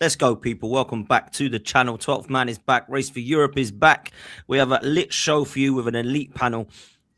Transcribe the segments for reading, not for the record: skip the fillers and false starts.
Let's go, people. Welcome back to the channel. 12th man is back. Race for Europe is back. We have a lit show for you with an elite panel.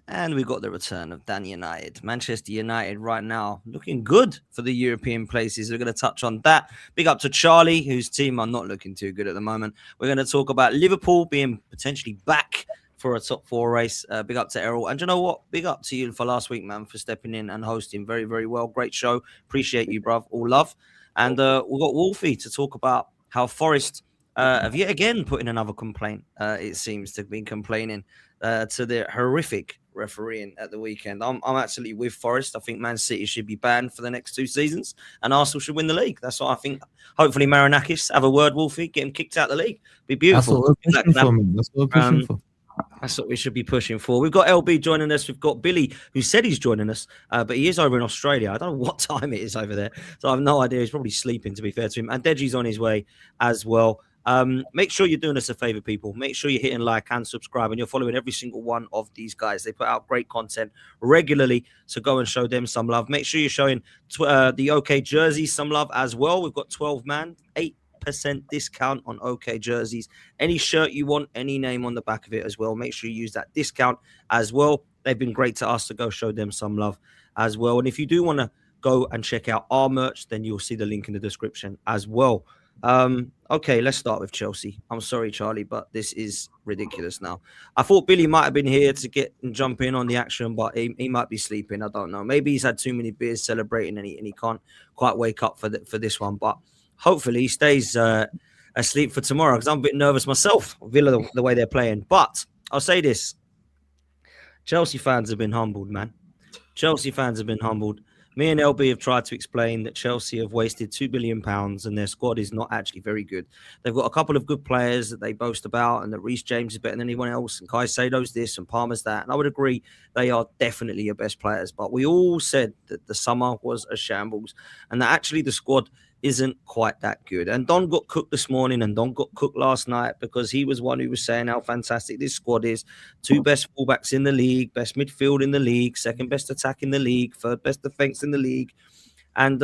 And we've got the return of Dan United. Manchester United right now looking good for the European places. We're going to touch on that. Big up to Charlie, whose team are not looking too good at the moment. We're going to talk about Liverpool being potentially back for a top 4 race. Big up to Errol. And you know what? Big up to you for last week, man, for stepping in and hosting very, very well. Great show. Appreciate you, bruv. All love. And we've got Wolfie to talk about how Forest have yet again put in another complaint. It seems to have been complaining to the horrific refereeing at the weekend. I'm actually with Forest. I think Man City should be banned for the next 2 seasons and Arsenal should win the league. That's what I think. Hopefully Marinakis have a word, Wolfie, get him kicked out of the league. Be beautiful. That's what we're pushing for, man. That's what we're pushing for. That's what we should be pushing for. We've got LB joining us. We've got Billy, who said he's joining us, but he is over in Australia. I don't know what time it is over there, so I have no idea. He's probably sleeping, to be fair to him. And Deji's on his way as well. Make sure you're doing us a favor, people. Make sure you're hitting like and subscribe, and you're following every single one of these guys. They put out great content regularly, so go and show them some love. Make sure you're showing the OK jerseys some love as well. We've got 12 man, 8% discount on OK jerseys. Any shirt you want, any name on the back of it as well. Make sure you use that discount as well. They've been great to us, to go show them some love as well. And if you do want to go and check out our merch, then you'll see the link in the description as well. Okay, let's start with Chelsea. I'm sorry, Charlie, but this is ridiculous now. I thought Billy might have been here to get and jump in on the action, but he might be sleeping. I don't know. Maybe he's had too many beers celebrating and he can't quite wake up for this one. But hopefully he stays asleep for tomorrow, because I'm a bit nervous myself, Villa, the way they're playing. But I'll say this. Chelsea fans have been humbled, man. Chelsea fans have been humbled. Me and LB have tried to explain that Chelsea have wasted £2 billion and their squad is not actually very good. They've got a couple of good players that they boast about, and that Reece James is better than anyone else, and Caicedo's this and Palmer's that. And I would agree they are definitely your best players. But we all said that the summer was a shambles and that actually the squad isn't quite that good. And Don got cooked this morning and Don got cooked last night, because he was one who was saying how fantastic this squad is. 2 best fullbacks in the league, best midfield in the league, 2nd best attack in the league, 3rd best defense in the league. And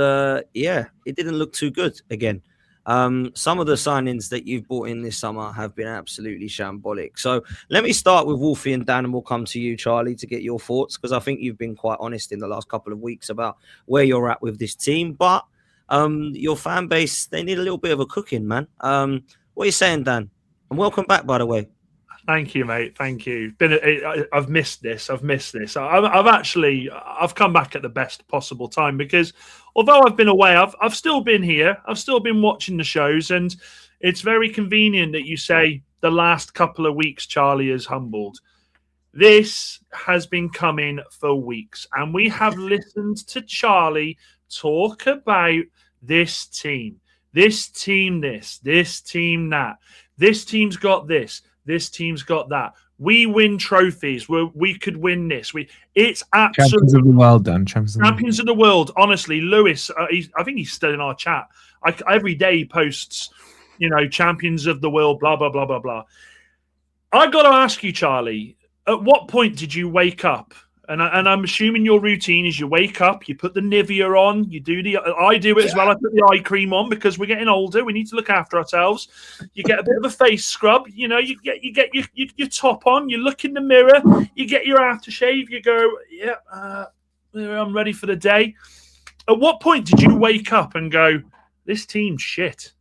yeah, it didn't look too good again. Some of the signings that you've brought in this summer have been absolutely shambolic. So let me start with Wolfie and Dan, and we'll come to you, Charlie, to get your thoughts, because I think you've been quite honest in the last couple of weeks about where you're at with this team. But your fan base, they need a little bit of a cooking, man. What are you saying, Dan? And welcome back, by the way. Thank you, mate. Thank you. I've missed this. I've come back at the best possible time, because although I've been away, I've still been here. I've still been watching the shows, and it's very convenient that you say the last couple of weeks Charlie is humbled. This has been coming for weeks, and we have listened to Charlie talk about this team, this team that, this team's got this team's got that. We win trophies. We could win this. It's absolutely champions of the world, Dan. Champions of the world. Honestly, Lewis, I think he's still in our chat. Every day he posts, champions of the world, blah, blah, blah, blah, blah. I got to ask you, Charlie, at what point did you wake up? And I'm assuming your routine is you wake up, you put the Nivea on, I do it as well. I put the eye cream on, because we're getting older. We need to look after ourselves. You get a bit of a face scrub. You get your top on. You look in the mirror. You get your aftershave. You go, I'm ready for the day. At what point did you wake up and go, this team's shit?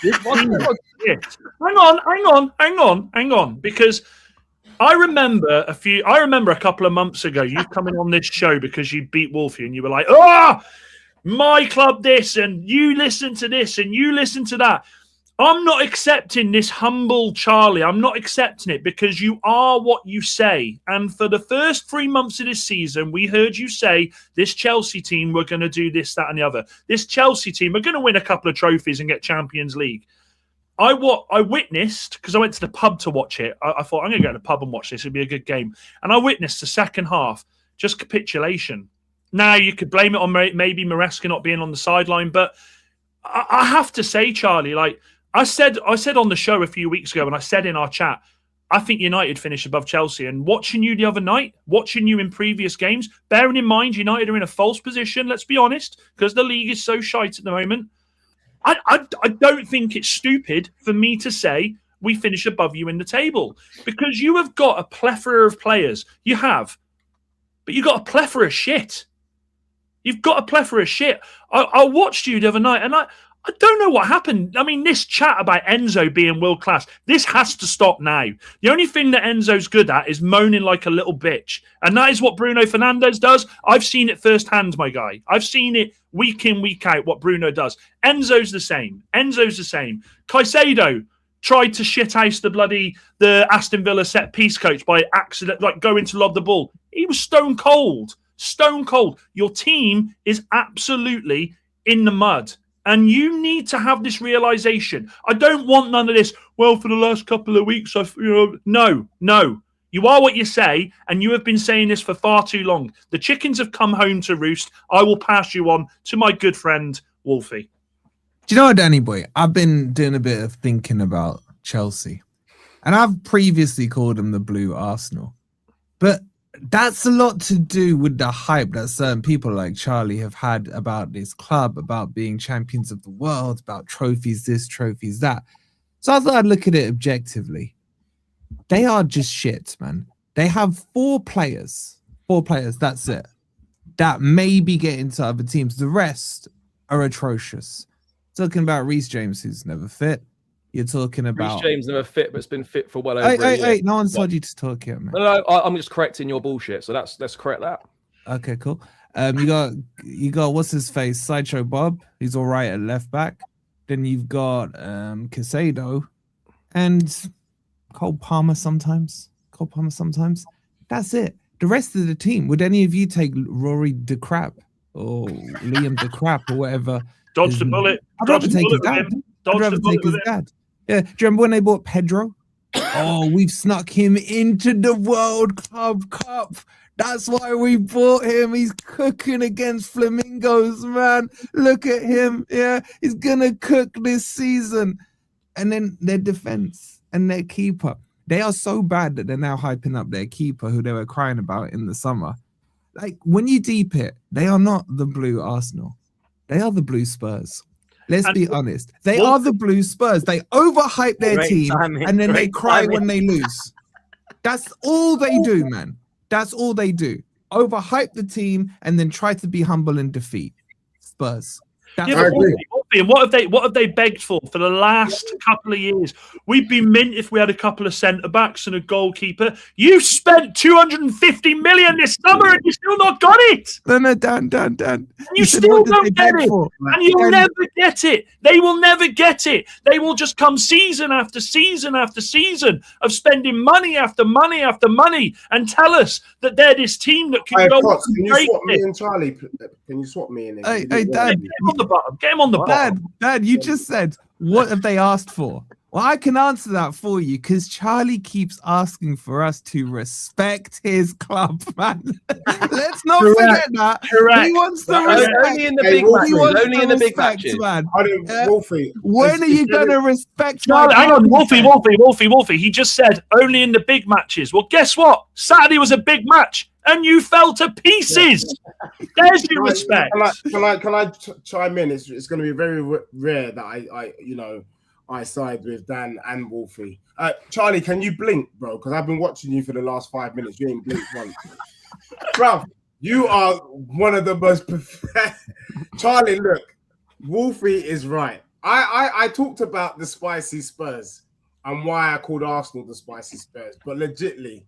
This team's shit. Hang on, because I remember a couple of months ago, you coming on this show because you beat Wolfie, and you were like, my club this, and you listen to this, and you listen to that. I'm not accepting this humble Charlie. I'm not accepting it, because you are what you say. And for the first 3 months of this season, we heard you say this Chelsea team were going to do this, that, and the other. This Chelsea team are going to win a couple of trophies and get Champions League. I witnessed, because I went to the pub to watch it. I thought, I'm going to go to the pub and watch this. It'll be a good game. And I witnessed the second half, just capitulation. Now, you could blame it on maybe Maresca not being on the sideline, but I have to say, Charlie, like I said on the show a few weeks ago, and I said in our chat, I think United finished above Chelsea. And watching you the other night, watching you in previous games, bearing in mind United are in a false position, let's be honest, because the league is so shite at the moment. I don't think it's stupid for me to say we finish above you in the table because you have got a plethora of players. You have, but you've got a plethora of shit. You've got a plethora of shit. I watched you the other night, and I don't know what happened. I mean, this chat about Enzo being world class, this has to stop now. The only thing that Enzo's good at is moaning like a little bitch. And that is what Bruno Fernandes does. I've seen it firsthand, my guy. I've seen it week in, week out, what Bruno does. Enzo's the same. Caicedo tried to shithouse the Aston Villa set piece coach by accident, like going to lob the ball. He was stone cold. Stone cold. Your team is absolutely in the mud. And you need to have this realization. I don't want none of this. Well, for the last couple of weeks, no. You are what you say, and you have been saying this for far too long. The chickens have come home to roost. I will pass you on to my good friend, Wolfie. Do you know what, Danny boy? I've been doing a bit of thinking about Chelsea. And I've previously called them the Blue Arsenal. But that's a lot to do with the hype that certain people like Charlie have had about this club, about being champions of the world, about trophies this, trophies that. So I thought I'd look at it objectively. They are just shit, man. They have four players, that's it, that maybe get into other teams. The rest are atrocious. Talking about Reece James, who's never fit. You're talking about Reece James never fit, but it's been fit for well over a year. Hey, no one's told you to talk here, man. No, I'm just correcting your bullshit. So let's correct that. Okay, cool. You got what's his face, Sideshow Bob. He's all right at left back. Then you've got Caicedo and Cole Palmer sometimes. That's it. The rest of the team. Would any of you take Rory de Crap or Liam de Crap or whatever? Dodge the bullet. I'd rather take his dad. I'd rather take his dad. Yeah. Do you remember when they bought Pedro? Oh, we've snuck him into the World Club Cup. That's why we bought him. He's cooking against Flamingos, man. Look at him. Yeah, he's gonna cook this season. And then their defense and their keeper. They are so bad that they're now hyping up their keeper, who they were crying about in the summer. Like, when you deep it, they are not the Blue Arsenal. They are the Blue Spurs. Let's be honest. They are the Blue Spurs. They overhype their team and then they cry when they lose. That's all they do, man. That's all they do. Overhype the team and then try to be humble in defeat. Spurs. And what have they begged for the last couple of years? We'd be mint if we had a couple of centre backs and a goalkeeper. You spent 250 million this summer and you still not got it. No, Dan. And you still don't get it. And you'll never get it. They will never get it. They will just come season after season after season of spending money after money after money and tell us that they're this team that can go. Can you swap me and Charlie? Can you swap me in? Hey, Dan. Get him on the bottom. Get him on the bottom. Dad, you just said, what have they asked for? Well, I can answer that for you because Charlie keeps asking for us to respect his club, man. Let's not forget that. Correct. He wants to respect. Only in the big matches. Only in the big matches. Man. Wolfie, when are you going to respect? Hang on, Wolfie. He just said only in the big matches. Well, guess what? Saturday was a big match. And you fell to pieces. There's your respect. Can I chime in? It's going to be very rare that I side with Dan and Wolfie. Charlie, can you blink, bro? Because I've been watching you for the last 5 minutes. You ain't blinked once. Bro, you are one of the most... Charlie, look, Wolfie is right. I talked about the spicy Spurs and why I called Arsenal the spicy Spurs. But legitly,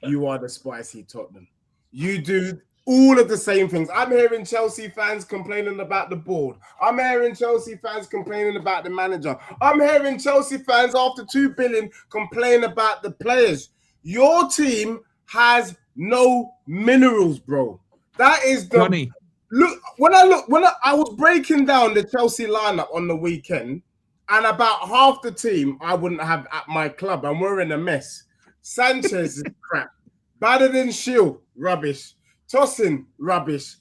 you are the spicy Tottenham. You do all of the same things. I'm hearing Chelsea fans complaining about the board. I'm hearing Chelsea fans complaining about the manager. I'm hearing Chelsea fans after 2 billion complain about the players. Your team has no minerals, bro. That is the Johnny. Look. When I was breaking down the Chelsea lineup on the weekend, and about half the team I wouldn't have at my club, and we're in a mess. Sanchez is crap. Better than Shield, rubbish. Tosin, rubbish.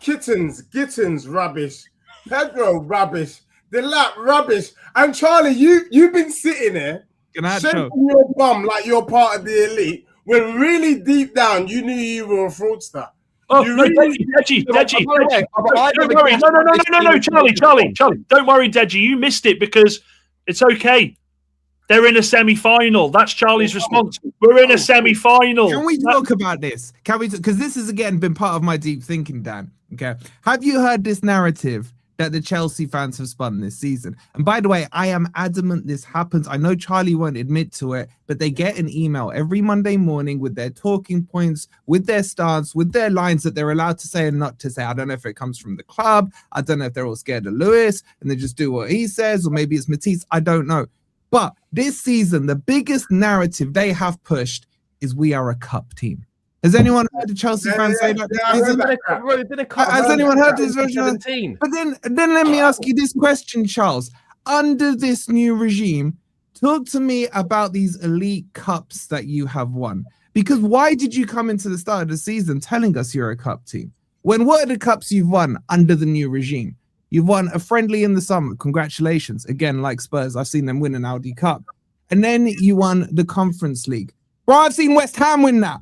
Gittins, rubbish. Pedro, rubbish. Delap, rubbish. And Charlie, you've been sitting there shaking your bum like you're part of the elite when really deep down you knew you were a fraudster. Oh, no, Deji. Don't worry. No, Charlie. Don't worry, Deji. You missed it because it's okay. They're in a semi-final. That's Charlie's response. We're in a semi-final. Can we talk about this? Because this has, again, been part of my deep thinking, Dan. Okay. Have you heard this narrative that the Chelsea fans have spun this season? And by the way, I am adamant this happens. I know Charlie won't admit to it, but they get an email every Monday morning with their talking points, with their stance, with their lines that they're allowed to say and not to say. I don't know if it comes from the club. I don't know if they're all scared of Lewis and they just do what he says, or maybe it's Matisse. I don't know. But this season, the biggest narrative they have pushed is we are a cup team. Has anyone heard the Chelsea fans say that? Has anyone heard this version? But then let me ask you this question, Charles. Under this new regime, talk to me about these elite cups that you have won. Because why did you come into the start of the season telling us you're a cup team? What are the cups you've won under the new regime? You've won a friendly in the summer. Congratulations. Again, like Spurs, I've seen them win an Audi Cup. And then you won the Conference League. Bro, I've seen West Ham win that.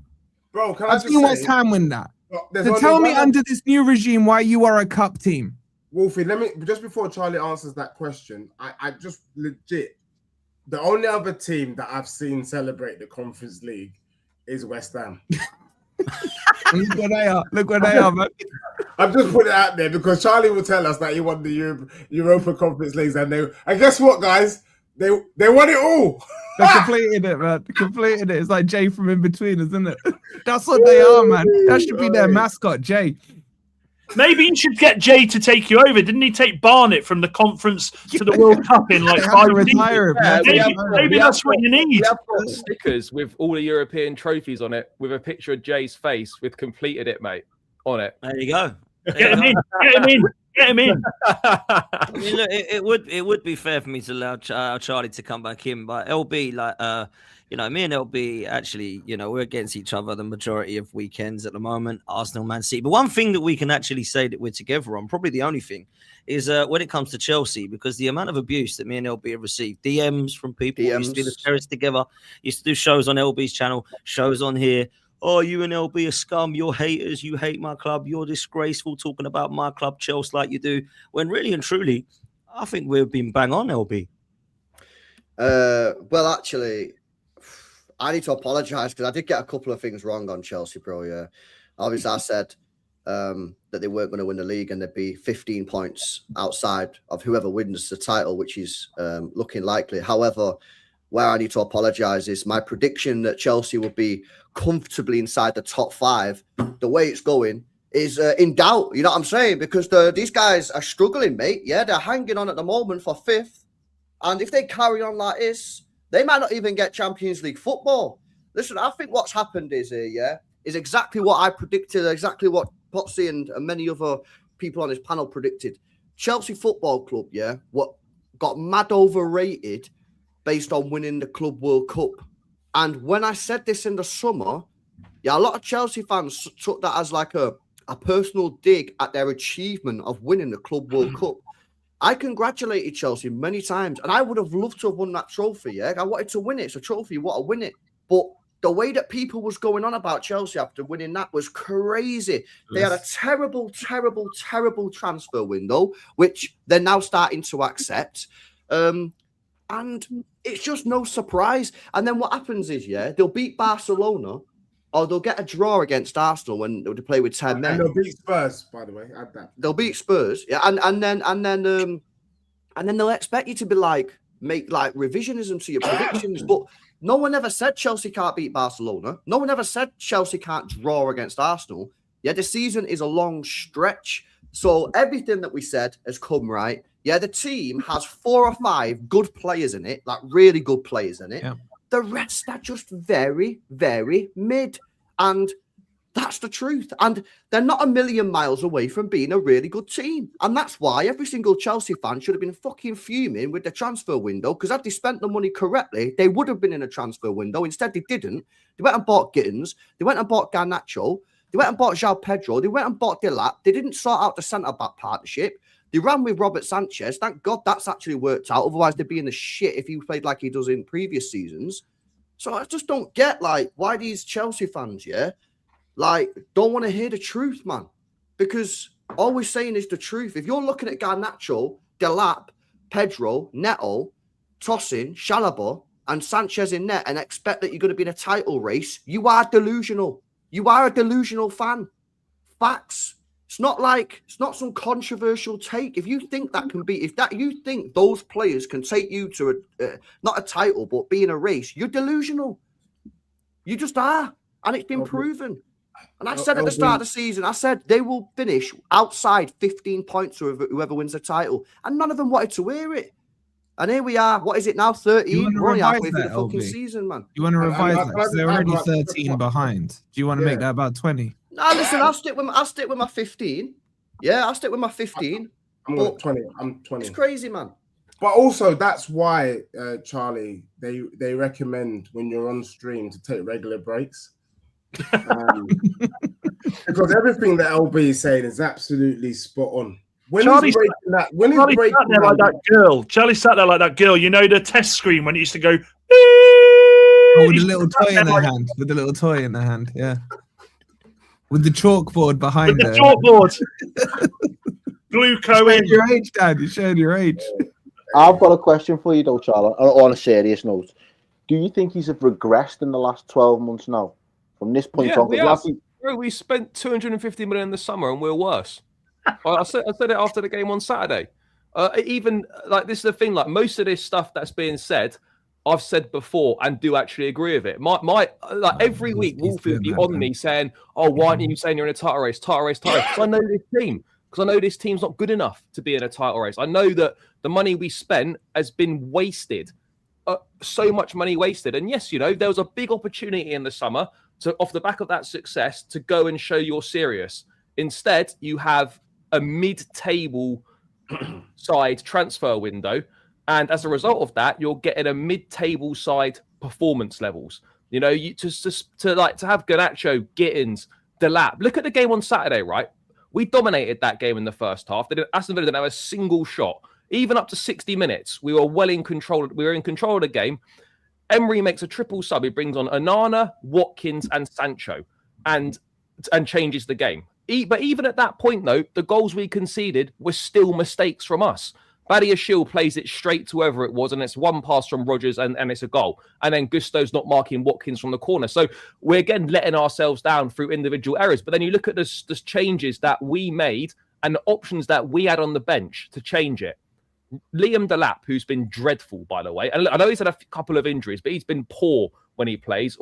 Bro, I've seen West Ham win that. So tell me under this new regime why you are a cup team. Wolfie, let me, just before Charlie answers that question, I just legit, the only other team that I've seen celebrate the Conference League is West Ham. Look where they are, man. I'm just putting it out there because Charlie will tell us that he won the Europa Conference Leagues, and guess what, guys? They won it all. They completed it, man. Completed it. It's like Jay from In Between, isn't it? That's what they are, man. That should be their mascot, Jay. Maybe you should get Jay to take you over. Didn't he take Barnett from the conference to the World Cup in like 5 years? Maybe that's what you need. We have got stickers with all the European trophies on it with a picture of Jay's face with completed it, mate, on it. There you go. Get him in. I mean, look, it would be fair for me to allow Charlie to come back in, but LB, like, me and LB actually, we're against each other the majority of weekends at the moment, Arsenal, Man City. But one thing that we can actually say that we're together on, probably the only thing, is when it comes to Chelsea, because the amount of abuse that me and LB have received, DMs from people, we used to be the terrorists together, used to do shows on LB's channel, shows on here. Oh, you and LB are scum. You're haters. You hate my club. You're disgraceful talking about my club, Chelsea, like you do. When really and truly, I think we've been bang on, LB. Well, actually, I need to apologise because I did get a couple of things wrong on Chelsea, bro. Yeah, obviously I said that they weren't going to win the league and they'd be 15 points outside of whoever wins the title, which is looking likely. However, where I need to apologise is my prediction that Chelsea will be comfortably inside the top 5. The way it's going is in doubt. You know what I'm saying? Because these guys are struggling, mate. Yeah, they're hanging on at the moment for 5th. And if they carry on like this, they might not even get Champions League football. Listen, I think what's happened is exactly what I predicted, exactly what Potsy and many other people on his panel predicted. Chelsea Football Club, what got mad overrated based on winning the Club World Cup. And when I said this in the summer, a lot of Chelsea fans took that as like a personal dig at their achievement of winning the Club World Cup. I congratulated Chelsea many times, and I would have loved to have won that trophy. I wanted to win it. It's a trophy. You want to win it. But the way that people was going on about Chelsea after winning that was crazy. They had a terrible, terrible, terrible transfer window, which they're now starting to accept. And it's just no surprise. And then what happens is, they'll beat Barcelona or they'll get a draw against Arsenal when they play with 10 men. And they'll beat Spurs, by the way. Add that. They'll beat Spurs, and then they'll expect you to be make revisionism to your predictions. But no one ever said Chelsea can't beat Barcelona. No one ever said Chelsea can't draw against Arsenal. The season is a long stretch. So everything that we said has come right. The team has 4 or 5 good players in it, like really good players in it. Yeah. The rest are just very, very mid. And that's the truth. And they're not a million miles away from being a really good team. And that's why every single Chelsea fan should have been fucking fuming with the transfer window, because had they spent the money correctly, they would have been in a transfer window. Instead, they didn't. They went and bought Gittins. They went and bought Garnacho. They went and bought João Pedro. They went and bought Delap. They didn't sort out the centre-back partnership. They ran with Robert Sanchez. Thank God that's actually worked out. Otherwise, they'd be in the shit if he played like he does in previous seasons. So I just don't get, why these Chelsea fans, like, don't want to hear the truth, man. Because all we're saying is the truth. If you're looking at Garnacho, Delap, Pedro, Neto, Tosin, Chalobah, and Sanchez in net and expect that you're going to be in a title race, you are delusional. You are a delusional fan. Facts. It's not some controversial take. If you think that can be, you think those players can take you to not a title, but be in a race, you're delusional. You just are. And it's been proven. And I said at the start of the season, I said they will finish outside 15 points to whoever wins the title. And none of them wanted to hear it. And here we are. What is it now? 13? We're only halfway through the fucking season, man. You want to revise that? Because they're already 13 behind. Do you want to make that about 20? No, listen, I'll stick with my 15. Yeah, I'll stick with my 15. I'm at 20. I'm 20. It's crazy, man. But also, that's why, Charlie, they recommend when you're on stream to take regular breaks. Because everything that LB is saying is absolutely spot on. Charlie sat there like that girl. You know the test screen when it used to go. Oh, with the little toy in their hand. With the little toy in their hand, yeah. With the chalkboard behind her. With the chalkboard. Gluco in. Your age, Dad. You showed your age. I've got a question for you, though, Charlie. On a serious note, do you think he's regressed in the last 12 months now? From this point on, we spent 250 million in the summer, and we're worse. I said it after the game on Saturday. Even like this is the thing. Like most of this stuff that's being said, I've said before and do actually agree with it. Every week, Wolfie would be on me saying, "Oh, why aren't you saying you're in a title race? Because I know this team. Because I know this team's not good enough to be in a title race. I know that the money we spent has been wasted. So much money wasted. And yes, there was a big opportunity in the summer to, off the back of that success, to go and show you're serious. Instead, you have a mid-table side transfer window, and as a result of that, you're getting a mid-table side performance levels. To have Garnacho, Gittins, Delap. Look at the game on Saturday, right? We dominated that game in the first half. Aston Villa didn't have a single shot, even up to 60 minutes. We were well in control. We were in control of the game. Emery makes a triple sub. He brings on Onana, Watkins, and Sancho, and changes the game. But even at that point, though, the goals we conceded were still mistakes from us. Badiashile plays it straight to whoever it was, and it's one pass from Rodgers, and it's a goal. And then Gusto's not marking Watkins from the corner. So we're, again, letting ourselves down through individual errors. But then you look at the changes that we made and the options that we had on the bench to change it. Liam Delap, who's been dreadful, by the way. And I know he's had a couple of injuries, but he's been poor when he plays.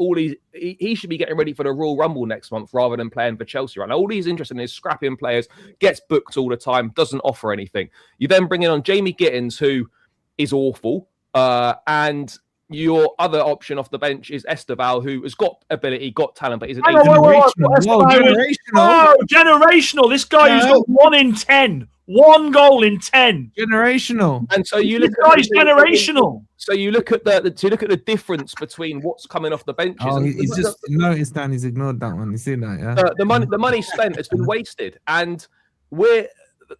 He should be getting ready for the Royal Rumble next month rather than playing for Chelsea right now. All he's interested in is scrapping players, gets booked all the time, doesn't offer anything. You then bring in on Jamie Gittins, who is awful, and your other option off the bench is Esteval, who has got ability, got talent, but he's an generational. This guy who's got 1 in 10. 1 goal in 10. Generational. And so you look at generational. So you look at the difference between what's coming off the benches. Oh, he's just noticed that he's ignored that one. You see that, yeah? The money spent has been wasted, and we're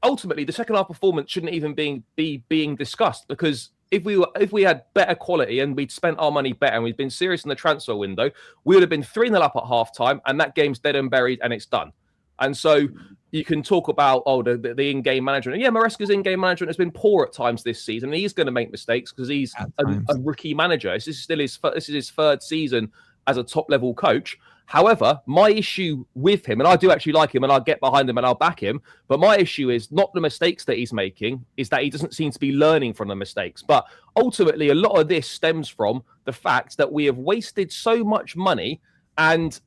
ultimately the second half performance shouldn't even be being discussed, because if we had better quality and we'd spent our money better and we'd been serious in the transfer window, we would have been 3-0 up at half time, and that game's dead and buried and it's done. And so you can talk about the in-game management. Yeah, Maresca's in-game management has been poor at times this season. And he's going to make mistakes because he's a rookie manager. This is his 3rd season as a top-level coach. However, my issue with him, and I do actually like him and I'll get behind him and I'll back him, but my issue is not the mistakes that he's making, is that he doesn't seem to be learning from the mistakes. But ultimately, a lot of this stems from the fact that we have wasted so much money and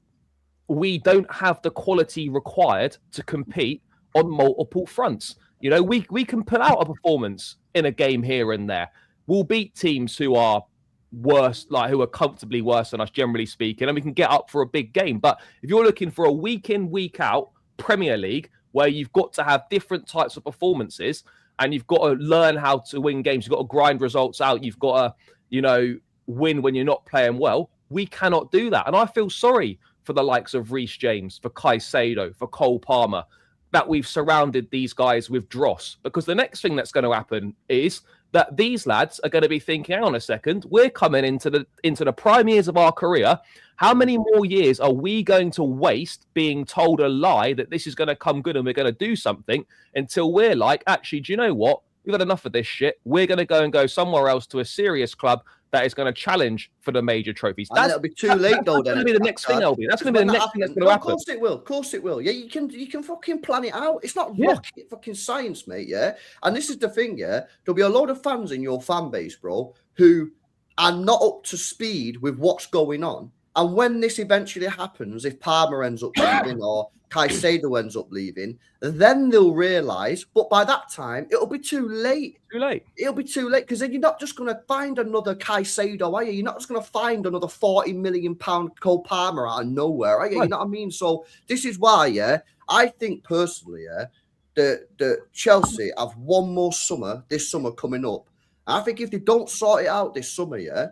we don't have the quality required to compete on multiple fronts. We can pull out a performance in a game here and there. We'll beat teams who are worse, who are comfortably worse than us, generally speaking, and we can get up for a big game. But if you're looking for a week in, week out Premier League where you've got to have different types of performances and you've got to learn how to win games, you've got to grind results out, you've got to, win when you're not playing well, we cannot do that. And I feel sorry for the likes of Reece James, for Caicedo, for Cole Palmer, that we've surrounded these guys with dross. Because the next thing that's going to happen is, that these lads are going to be thinking, hang on a second, we're coming into the prime years of our career. How many more years are we going to waste being told a lie that this is going to come good and we're going to do something until we're like, actually, do you know what? We've had enough of this shit. We're going to go somewhere else to a serious club that is going to challenge for the major trophies. That'll be too late, though. That's going to be the next thing, LB. That's going to be the next thing that's going to happen. Of course it will. Of course it will. Yeah, you can fucking plan it out. It's not rocket fucking science, mate. Yeah, and this is the thing. Yeah, there'll be a load of fans in your fan base, bro, who are not up to speed with what's going on. And when this eventually happens, if Palmer ends up leaving or Caicedo ends up leaving, then they'll realise. But by that time, it'll be too late. Too late. It'll be too late because then you're not just going to find another Caicedo, are you? You're not just going to find another £40 million Cole Palmer out of nowhere, are you? You know what I mean? So this is why, yeah, I think personally, yeah, the Chelsea have one more summer, this summer coming up. I think if they don't sort it out this summer, yeah,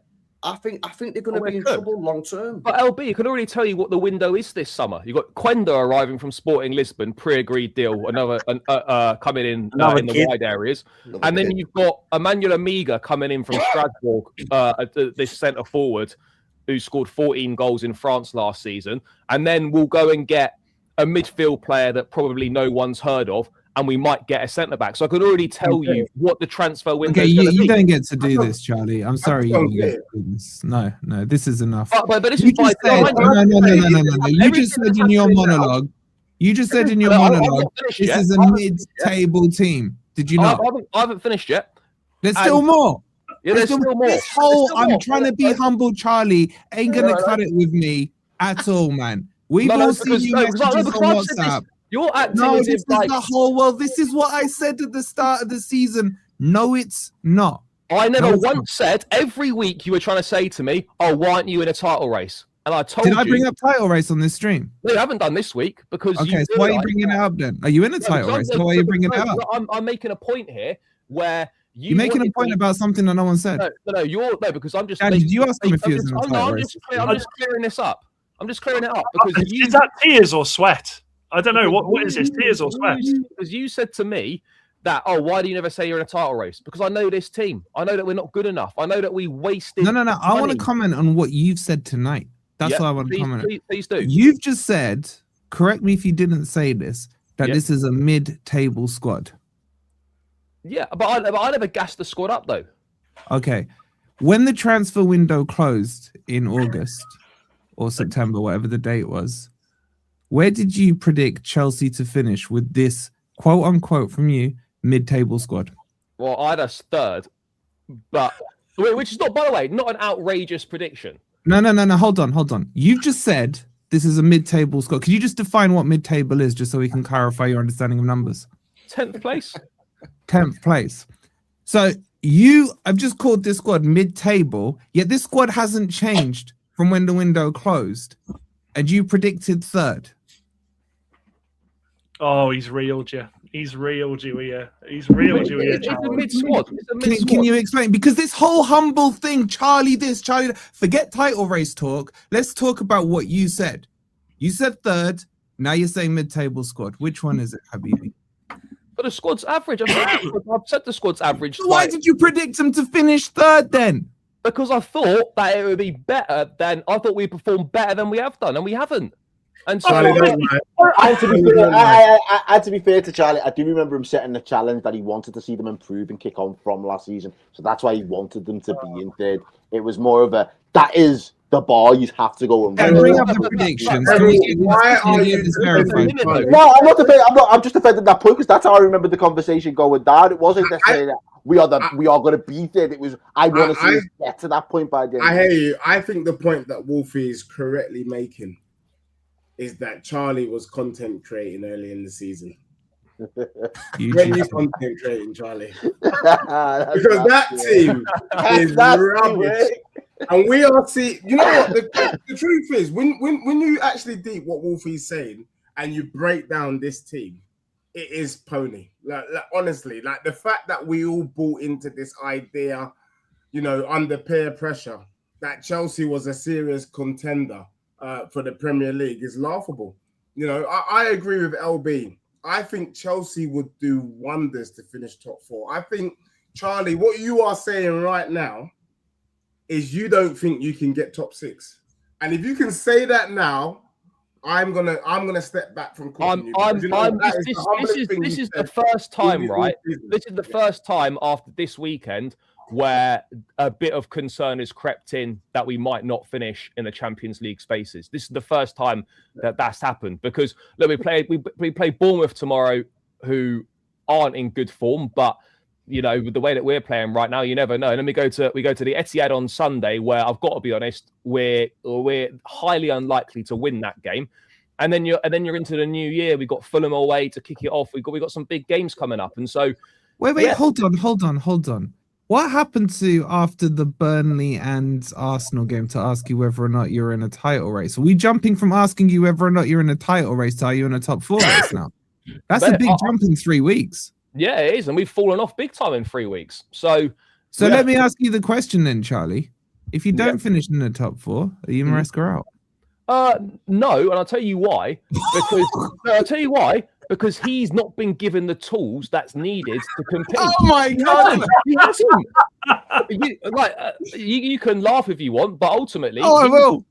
I think they're going to be in trouble long term. But LB, I can already tell you what the window is this summer. You've got Quenda arriving from Sporting Lisbon, pre-agreed deal, another coming in the wide areas. And then you've got Emmanuel Amiga coming in from Strasbourg, this centre forward who scored 14 goals in France last season. And then we'll go and get a midfield player that probably no one's heard of. And we might get a centre back. So I could already tell you what the transfer window is going to be. You don't get to do this, Charlie. I'm sorry you don't get to do this. No, this is enough. But this is no. You just said in your monologue. You just said in your monologue, this is a mid-table team. Did you not? I haven't finished yet. There's still more. Yeah, there's still more. This whole I'm trying to be humble, Charlie, ain't going to cut it with me at all, man. We've all seen you messages on WhatsApp. You're acting this is the whole world. This is what I said at the start of the season. No, it's not. I never once said every week you were trying to say to me, "Oh, why aren't you in a title race?" And I told you. Did I bring up title race on this stream? No, you haven't done this week because. Okay, so why are you bringing it up then? Are you in a title race? Why are you bringing it up? I'm making a point here where you're making a point about something that no one said. No, because I'm just. Dad, did you ask him if he was in a title race? I'm just clearing this up. I'm just clearing it up because is that tears or sweat? I don't know. What is this? Tears or sweat? Because you said to me that, why do you never say you're in a title race? Because I know this team. I know that we're not good enough. I know that we wasted. No. I want to comment on what you've said tonight. That's what I want to comment on. Please do. You've just said, correct me if you didn't say this, that this is a mid-table squad. Yeah, but I never gassed the squad up, though. Okay. When the transfer window closed in August or September, whatever the date was, where did you predict Chelsea to finish with this, quote unquote, from you, mid-table squad? Well, I had us third, but which is not, by the way, not an outrageous prediction. No. Hold on. You've just said this is a mid-table squad. Could you just define what mid-table is, just so we can clarify your understanding of numbers? 10th place. 10th place. So I've just called this squad mid-table, yet this squad hasn't changed from when the window closed, and you predicted third. Oh, he's reeled you. He's reeled you here. He's reeled you here, Charlie. It's a mid-squad. Can you explain? Because this whole humble thing, Charlie this, Charlie that, forget title race talk. Let's talk about what you said. You said third. Now you're saying mid-table squad. Which one is it, Habibi? But the squad's average. I've said the squad's average. So why did you predict them to finish third then? Because I thought that it would be better than I thought we'd perform better than we have done, and we haven't. And so, to be fair to Charlie, I do remember him setting the challenge that he wanted to see them improve and kick on from last season. So that's why he wanted them to be in third. It was more of a that is the bar you have to go and bring up the predictions. Why are you No, I'm not defending. I'm just defending that point because that's how I remember the conversation going down. It wasn't necessarily that we are going to be third. It was I want to see us get to that point by the end. I hear you. I think the point that Wolfie is correctly making is that Charlie was content creating early in the season. When you content creating, Charlie? Because that team is rubbish. And we are seeing, you know what? The truth is, when you actually deep what Wolfie's saying and you break down this team, it is pony. Like honestly, like the fact that we all bought into this idea, you know, under peer pressure, that Chelsea was a serious contender for the Premier League is laughable. You know, I agree with LB. I think Chelsea would do wonders to finish top four. I think Charlie, what you are saying right now is you don't think you can get top 6. And if you can say that now, I'm gonna step back from calling you. This is the first time, right? This is the first time after this weekend where a bit of concern has crept in that we might not finish in the Champions League spaces. This is the first time that that's happened because look, we play Bournemouth tomorrow, who aren't in good form, but you know, with the way that we're playing right now, you never know. And then we go to the Etihad on Sunday, where I've got to be honest, we're highly unlikely to win that game. And then you're into the new year. We've got Fulham away to kick it off. We've got some big games coming up, and so wait, hold on. What happened to after the Burnley and Arsenal game to ask you whether or not you're in a title race? Are we jumping from asking you whether or not you're in a title race to are you in a top 4 race now? That's a big jump in 3 weeks. Yeah, it is, and we've fallen off big time in 3 weeks. So let me ask you the question then, Charlie. If you don't finish in the top 4, are you Maresca out? No, and I'll tell you why. Because he's not been given the tools that's needed to compete. Oh my God! He hasn't. You can laugh if you want, but ultimately, I will.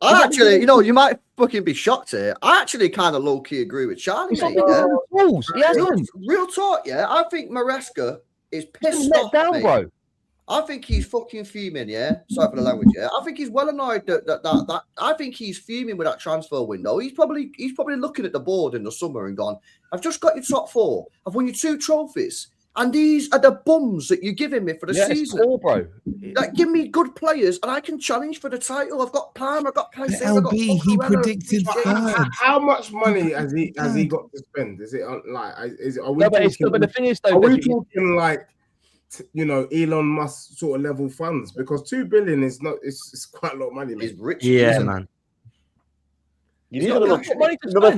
Actually, you know, you might fucking be shocked here. I actually kind of low-key agree with Charlie. Real talk, yeah. I think Maresca is pissed off, down, bro. I think he's fucking fuming, yeah. Sorry for the language, yeah. I think he's well annoyed that I think he's fuming with that transfer window. He's probably looking at the board in the summer and gone, I've just got your top 4. I've won you 2 trophies. And these are the bums that you're giving me for the season. It's all, bro. Like, give me good players and I can challenge for the title. I've got Palmer, I've got Caicedo, LB, he predicted third. How much money has he got to spend? Is it like? Are we? No, but the thing is, though, are we talking like, you know, Elon Musk sort of level funds? Because 2 billion is not. It's quite a lot of money. He's rich. Yeah, man. You need another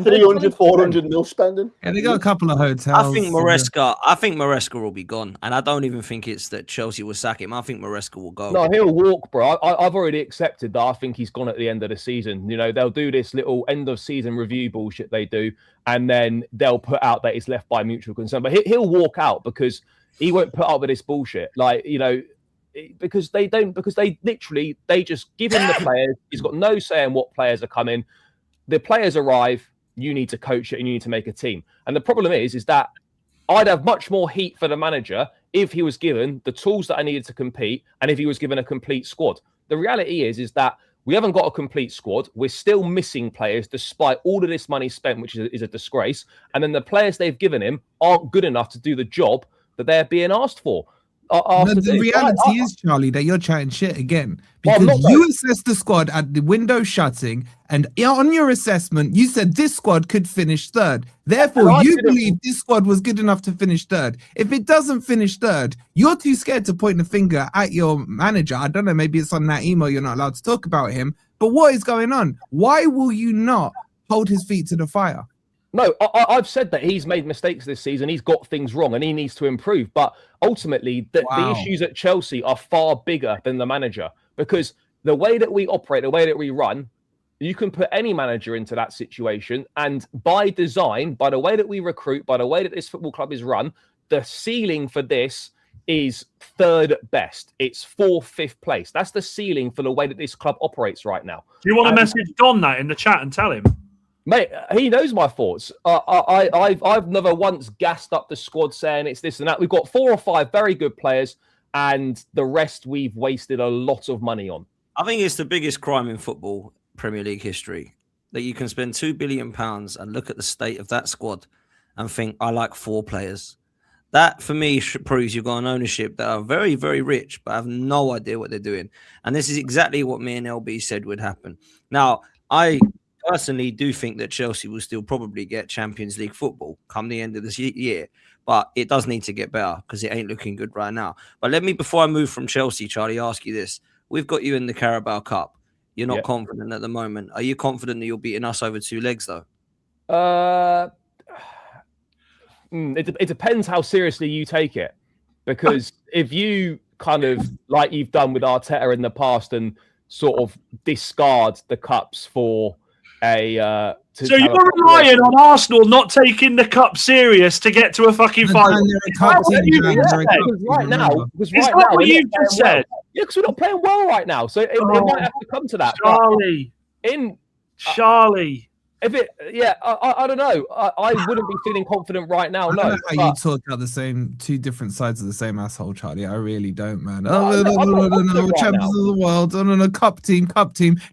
300, 400 mil spending. Yeah, they got a couple of hotels. I think Maresca will be gone, and I don't even think it's that Chelsea will sack him. I think Maresca will go. No, he'll walk, bro. I've already accepted that. I think he's gone at the end of the season. You know, they'll do this little end of season review bullshit they do, and then they'll put out that it's left by mutual consent. But he'll walk out because he won't put up with this bullshit. Like, you know, because they just give him the players. He's got no say in what players are coming. The players arrive, you need to coach it and you need to make a team. And the problem is that I'd have much more heat for the manager if he was given the tools that I needed to compete and if he was given a complete squad. The reality is that we haven't got a complete squad. We're still missing players despite all of this money spent, which is a disgrace. And then the players they've given him aren't good enough to do the job that they're being asked for. The reality is, Charlie, that you're chatting shit again because you assessed the squad at the window shutting, and on your assessment, you said this squad could finish 3rd. Therefore, you believe this squad was good enough to finish 3rd. If it doesn't finish 3rd, you're too scared to point the finger at your manager. I don't know, maybe it's on that email you're not allowed to talk about him. But what is going on? Why will you not hold his feet to the fire? No, I've said that he's made mistakes this season. He's got things wrong and he needs to improve. But ultimately, the issues at Chelsea are far bigger than the manager because the way that we operate, the way that we run, you can put any manager into that situation. And by design, by the way that we recruit, by the way that this football club is run, the ceiling for this is 3rd best. It's 4th, 5th place. That's the ceiling for the way that this club operates right now. Do you want to message Don that in the chat and tell him? Mate, he knows my thoughts. I've never once gassed up the squad saying it's this and that. We've got 4 or 5 very good players, and the rest we've wasted a lot of money on. I think it's the biggest crime in football Premier League history that you can spend £2 billion and look at the state of that squad and think, I like 4 players. That, for me, proves you've got an ownership that are very, very rich, but have no idea what they're doing. And this is exactly what me and LB said would happen. Now, I personally do think that Chelsea will still probably get Champions League football come the end of this year, but it does need to get better because it ain't looking good right now. But let me, before I move from Chelsea, Charlie, ask you this. We've got you in the Carabao Cup. You're not confident at the moment. Are you confident that you're beating us over 2 legs, though? It depends how seriously you take it. Because if you kind of, like you've done with Arteta in the past and sort of discard the cups for So you're relying on Arsenal not taking the cup serious to get to a fucking final. Right now, is that what you just said? Yeah, because we're not playing well right now, so it might have to come to that. Charlie. If it, I don't know. I wouldn't be feeling confident right now. I don't know how you talk out the same two different sides of the same asshole, Charlie. I really don't, man. No, champions of the world. No, cup team.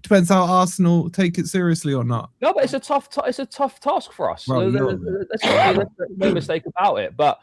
Depends how Arsenal take it seriously or not. No, but it's a tough task for us. Well, let's not make no mistake about it. But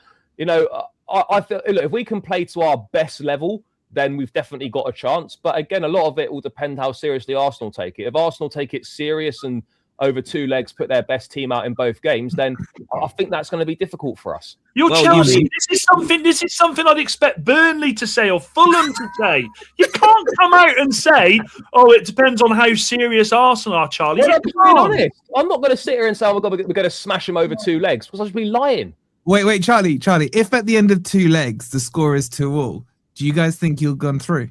I feel if we can play to our best level, then we've definitely got a chance. But again, a lot of it will depend how seriously Arsenal take it. If Arsenal take it serious and over 2 legs, put their best team out in both games, then I think that's going to be difficult for us. Chelsea. This is something I'd expect Burnley to say or Fulham to say. You can't come out and say, "Oh, it depends on how serious Arsenal are," Charlie. Well, I'm being honest. I'm not going to sit here and say, "Oh my God, we're going to smash them over 2 legs," because I'd be lying. Wait, Charlie. If at the end of 2 legs the score is 2-2, do you guys think you'll gone through?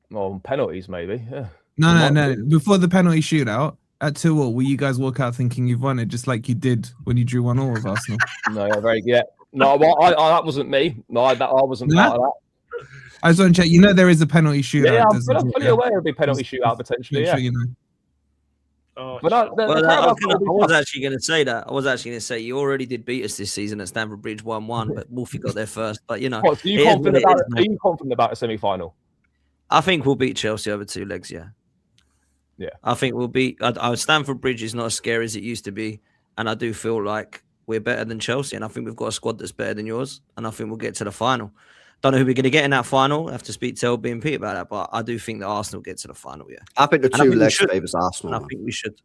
Well, penalties maybe. Yeah. No. Before the penalty shootout. At 2-2, will you guys walk out thinking you've won it, just like you did when you drew 1-1 with Arsenal? No, that wasn't me. No, I wasn't part of that. I just want to check. There is a penalty shootout. Yeah, I'm fully aware of a penalty shootout potentially. Yeah. Sure I was actually going to say that. I was actually going to say you already did beat us this season at Stamford Bridge 1-1, but Wolfie got there first. But What, are you confident about a semi-final? I think we'll beat Chelsea over 2 legs. Yeah. Yeah, I think we'll beat. Stamford Bridge is not as scary as it used to be, and I do feel like we're better than Chelsea, and I think we've got a squad that's better than yours, and I think we'll get to the final. Don't know who we're going to get in that final. I have to speak to LB and Pete about that, but I do think that Arsenal get to the final. Yeah, I think the 2 legs favours Arsenal. I think we should.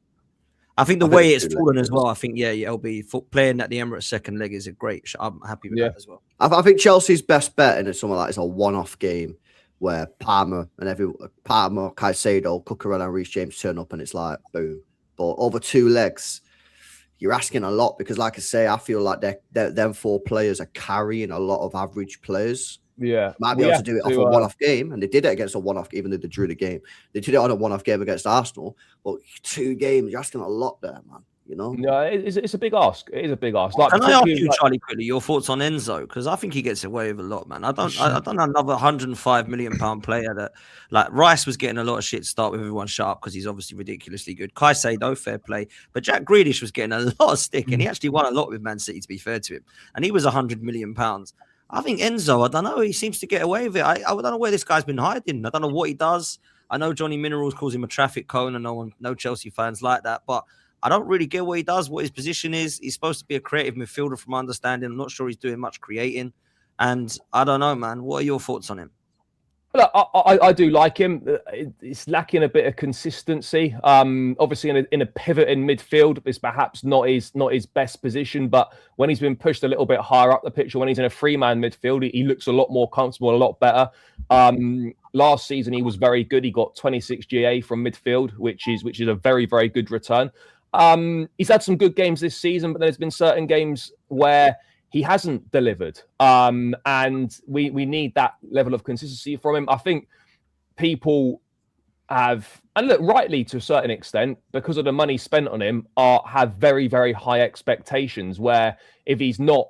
I think the way it's fallen as well. I think LB playing at the Emirates second leg is a great. I'm happy with that as well. I think Chelsea's best bet in something like it's a one-off game, where Palmer, Caicedo, Cucurella, and Reece James turn up, and it's like boom. But over 2 legs, you're asking a lot because, like I say, I feel like them 4 players are carrying a lot of average players. Yeah, might be able to do it off a one-off game, and they did it against a one-off, even though they drew the game. They did it on a one-off game against Arsenal, but 2 games, you're asking a lot there, man. No, it's a big ask. It is a big ask. Can I ask you, Charlie, quickly, your thoughts on Enzo? Because I think he gets away with a lot, man. I don't know another £105 million player that, like, Rice was getting a lot of shit start with everyone shut up because he's obviously ridiculously good. Caicedo, fair play, but Jack Grealish was getting a lot of stick, and he actually won a lot with Man City, to be fair to him, and he was £100 million. I think Enzo, I don't know, he seems to get away with it. I don't know where this guy's been hiding. I don't know what he does. I know Johnny Minerals calls him a traffic cone, and no Chelsea fans like that, but I don't really get what he does, what his position is. He's supposed to be a creative midfielder from my understanding. I'm not sure he's doing much creating. And I don't know, man. What are your thoughts on him? Look, I do like him. It's lacking a bit of consistency. Obviously, in a pivot in midfield, it's perhaps not his best position. But when he's been pushed a little bit higher up the pitch, or when he's in a 3-man midfield, he looks a lot more comfortable, a lot better. Last season, he was very good. He got 26 GA from midfield, which is a very, very good return. He's had some good games this season, but there's been certain games where he hasn't delivered. And we need that level of consistency from him. I think people have, and look, rightly to a certain extent, because of the money spent on him, have very, very high expectations, where if he's not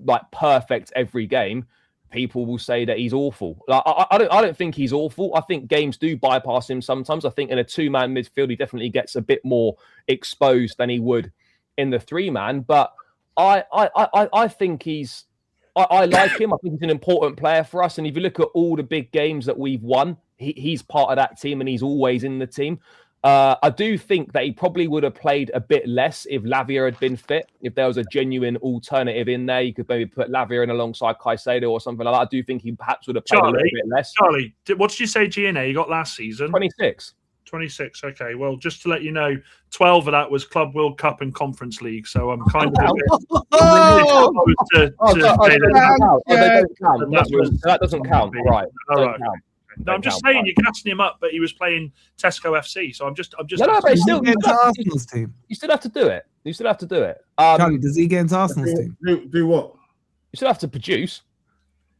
like perfect every game, people will say that he's awful. Like, I don't think he's awful. I think games do bypass him sometimes. I think in a 2-man midfield, he definitely gets a bit more exposed than he would in the 3-man. But I think I like him. I think he's an important player for us. And if you look at all the big games that we've won, he's part of that team, and he's always in the team. I do think that he probably would have played a bit less if Lavia had been fit. If there was a genuine alternative in there, you could maybe put Lavia in alongside Caicedo or something like that. I do think he perhaps would have played a little bit less. Charlie, what did you say GNA you got last season? 26. 26. Okay, well, just to let you know, 12 of that was Club World Cup and Conference League. So I'm kind of that doesn't count. Right. All right. No, I'm just saying you're gassing him up, but he was playing Tesco FC. So I'm just. No, but still get into Arsenal's team. You still have to do it. Charlie, does he get into Arsenal's team? Do what? You still have to produce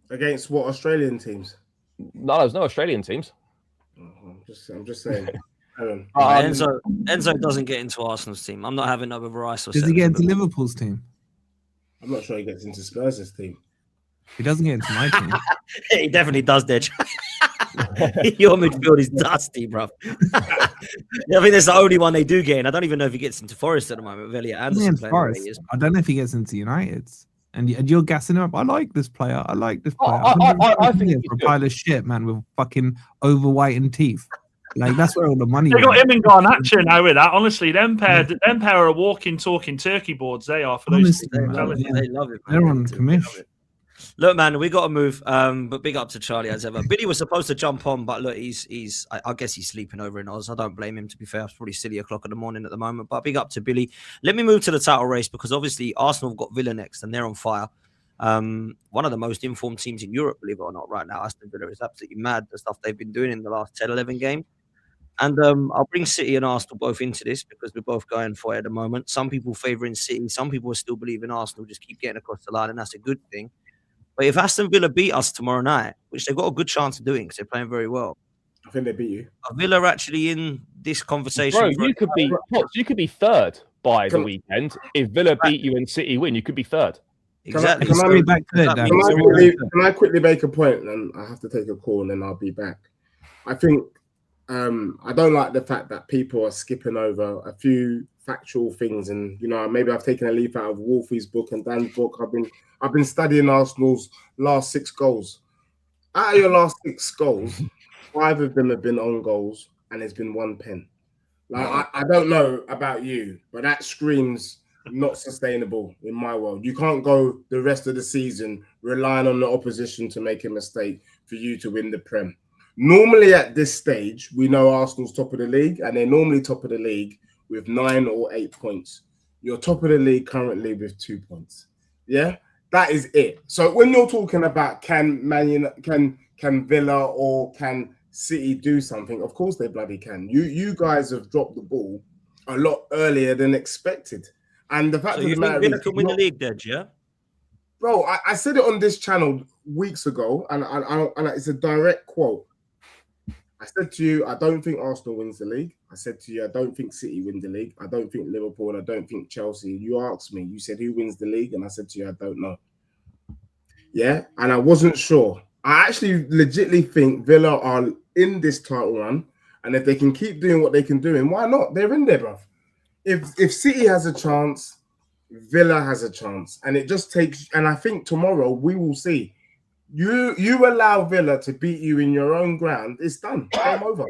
against what Australian teams? No, there's no Australian teams. I'm just saying. Enzo doesn't get into Arsenal's team. I'm not having no with Rice or Does he get into Liverpool's team? I'm not sure he gets into Spurs' team. He doesn't get into my team. He definitely does, Dej. Your midfield is dusty, bro. I think that's the only one they do get in. I don't even know if he gets into Forest at the moment with Elliot Anderson playing. Forest. I don't know if he gets into United's. And you're gassing him up. I like this player. I think he's for a pile of shit, man, with fucking over-whitened teeth. Like, that's where all the money They went. got him and Garnacho now with that. Honestly, them pair are walking, talking turkey boards. They are for those. They love it. They're on commission. Look, man, we got to move. But big up to Charlie as ever. Billy was supposed to jump on, but look, I guess he's sleeping over in Oz. I don't blame him, to be fair. It's probably silly o'clock in the morning at the moment. But big up to Billy. Let me move to the title race because obviously Arsenal have got Villa next and they're on fire. One of the most informed teams in Europe, believe it or not, right now. Aston Villa is absolutely mad, the stuff they've been doing in the last 10, 11 games. And I'll bring City and Arsenal both into this because we're both going for it at the moment. Some people favouring City. Some people are still believing Arsenal just keep getting across the line, and that's a good thing. But if Aston Villa beat us tomorrow night, which they've got a good chance of doing because they're playing very well, I think they beat you. Are Villa actually in this conversation? Bro, you could be third by the weekend. If Villa beat you and City win, you could be third. Exactly. Can I quickly make a point, and I have to take a call, and then I'll be back. I think I don't like the fact that people are skipping over a few factual things, and maybe I've taken a leaf out of Wolfie's book and Dan's book. I've been studying Arsenal's last 6 goals. Out of your last 6 goals, 5 of them have been on goals, and there's been 1 pen. Like I don't know about you, but that screams not sustainable in my world. You can't go the rest of the season relying on the opposition to make a mistake for you to win the Prem. Normally at this stage, we know Arsenal's top of the league, and they're normally top of the league with 9 or 8 points. You're top of the league currently with 2 points. Yeah, that is it. So when you're talking about can Villa or can City do something, of course they bloody can. You guys have dropped the ball a lot earlier than expected. And the fact of the matter is, Villa can win the league, Dej, yeah? Bro, I said it on this channel weeks ago, and it's a direct quote. I said to you, I don't think Arsenal wins the league. I said to you, I don't think City win the league. I don't think Liverpool, and I don't think Chelsea. You asked me, you said who wins the league, and I said to you, I don't know. Yeah, and I wasn't sure. I actually legitimately think Villa are in this title run, and if they can keep doing what they can do, and why not? They're in there, bruv. If City has a chance, Villa has a chance, and it just takes. And I think tomorrow we will see. You allow Villa to beat you in your own ground, it's done. Game over.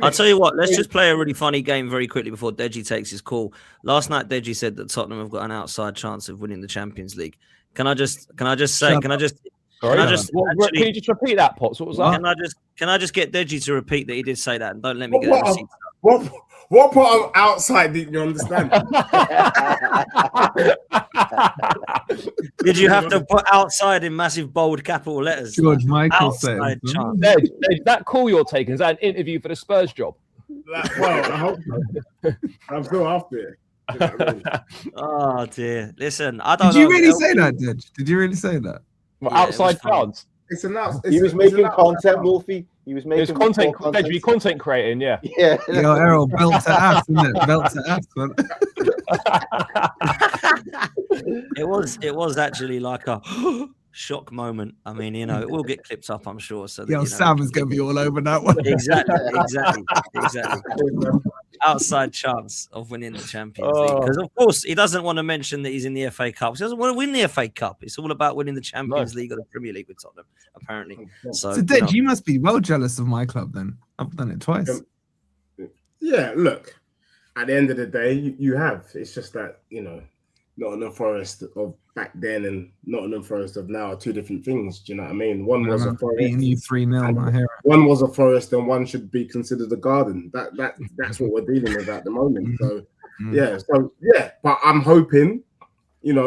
I'll tell you what, let's just play a really funny game very quickly before Deji takes his call. Last night, Deji said that Tottenham have got an outside chance of winning the Champions League. Can I just say, can you just repeat that, Potts? What was that? Can I just get Deji to repeat that he did say that, and don't let me get the receipts. What part of outside didn't you understand? Did you have to put outside in massive bold capital letters? George Michael said. That call you're taking, is that an interview for the Spurs job? Well, I hope so. I'm still after it. Oh dear! Listen, I don't. Did you really say that, Did you really say that? Well, outside chance. It's announced. He was making content, Wolfie. He was making content creating, yeah. Yeah. Yo, Errol, belt to ass, isn't it? Belt to ass, man. It was actually like a shock moment. I mean, it will get clipped up, I'm sure. So that, Sam is going to be all over that one. Exactly. Outside chance of winning the Champions League, because of course he doesn't want to mention that he's in the FA Cup. He doesn't want to win the FA Cup. It's all about winning the Champions League or the Premier League with Tottenham, apparently. So Dej, you must be well jealous of my club then. I've done it twice. Yeah, look, at the end of the day, you have. It's just that, Nottingham Forest of back then and Nottingham Forest of now are 2 different things. Do you know what I mean? One was a Forest. Beating you 3-0, I hear it. One was a Forest and one should be considered a garden. That's what we're dealing with at the moment. So but I'm hoping,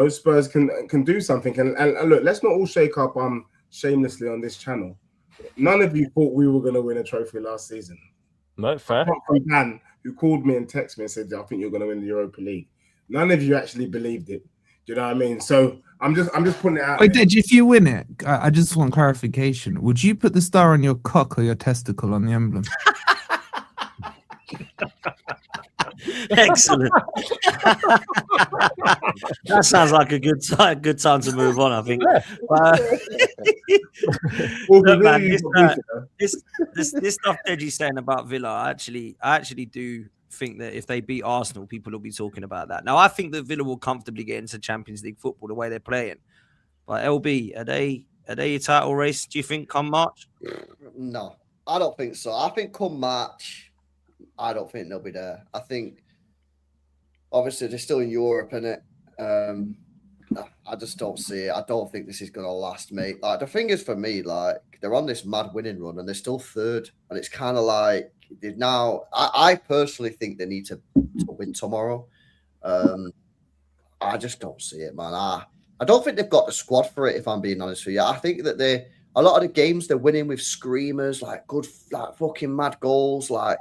Spurs can do something. And look, let's not all shake up shamelessly on this channel. None of you thought we were going to win a trophy last season. No, fair. Apart from Dan, who called me and texted me and said, I think you're going to win the Europa League. None of you actually believed it. Do you know what I mean? So I'm just putting it out. Wait, Dej, if you win it, I just want clarification. Would you put the star on your cock or your testicle on the emblem? Excellent. That sounds like a good time to move on, I think. Look, man, this stuff Deji's saying about Villa, I actually do think that if they beat Arsenal, people will be talking about that. Now, I think that Villa will comfortably get into Champions League football the way they're playing. But LB, are they a title race, do you think, come March? No, I don't think so. I think come March, I don't think they'll be there. I think, obviously, they're still in Europe, innit? No, I just don't see it. I don't think this is going to last, mate. Like, the thing is, for me, like, they're on this mad winning run, and they're still third. And it's kind of like, now, I personally think they need to win tomorrow. I just don't see it, man. I don't think they've got the squad for it, if I'm being honest with you. I think that a lot of the games they're winning with screamers, like good, like fucking mad goals. Like,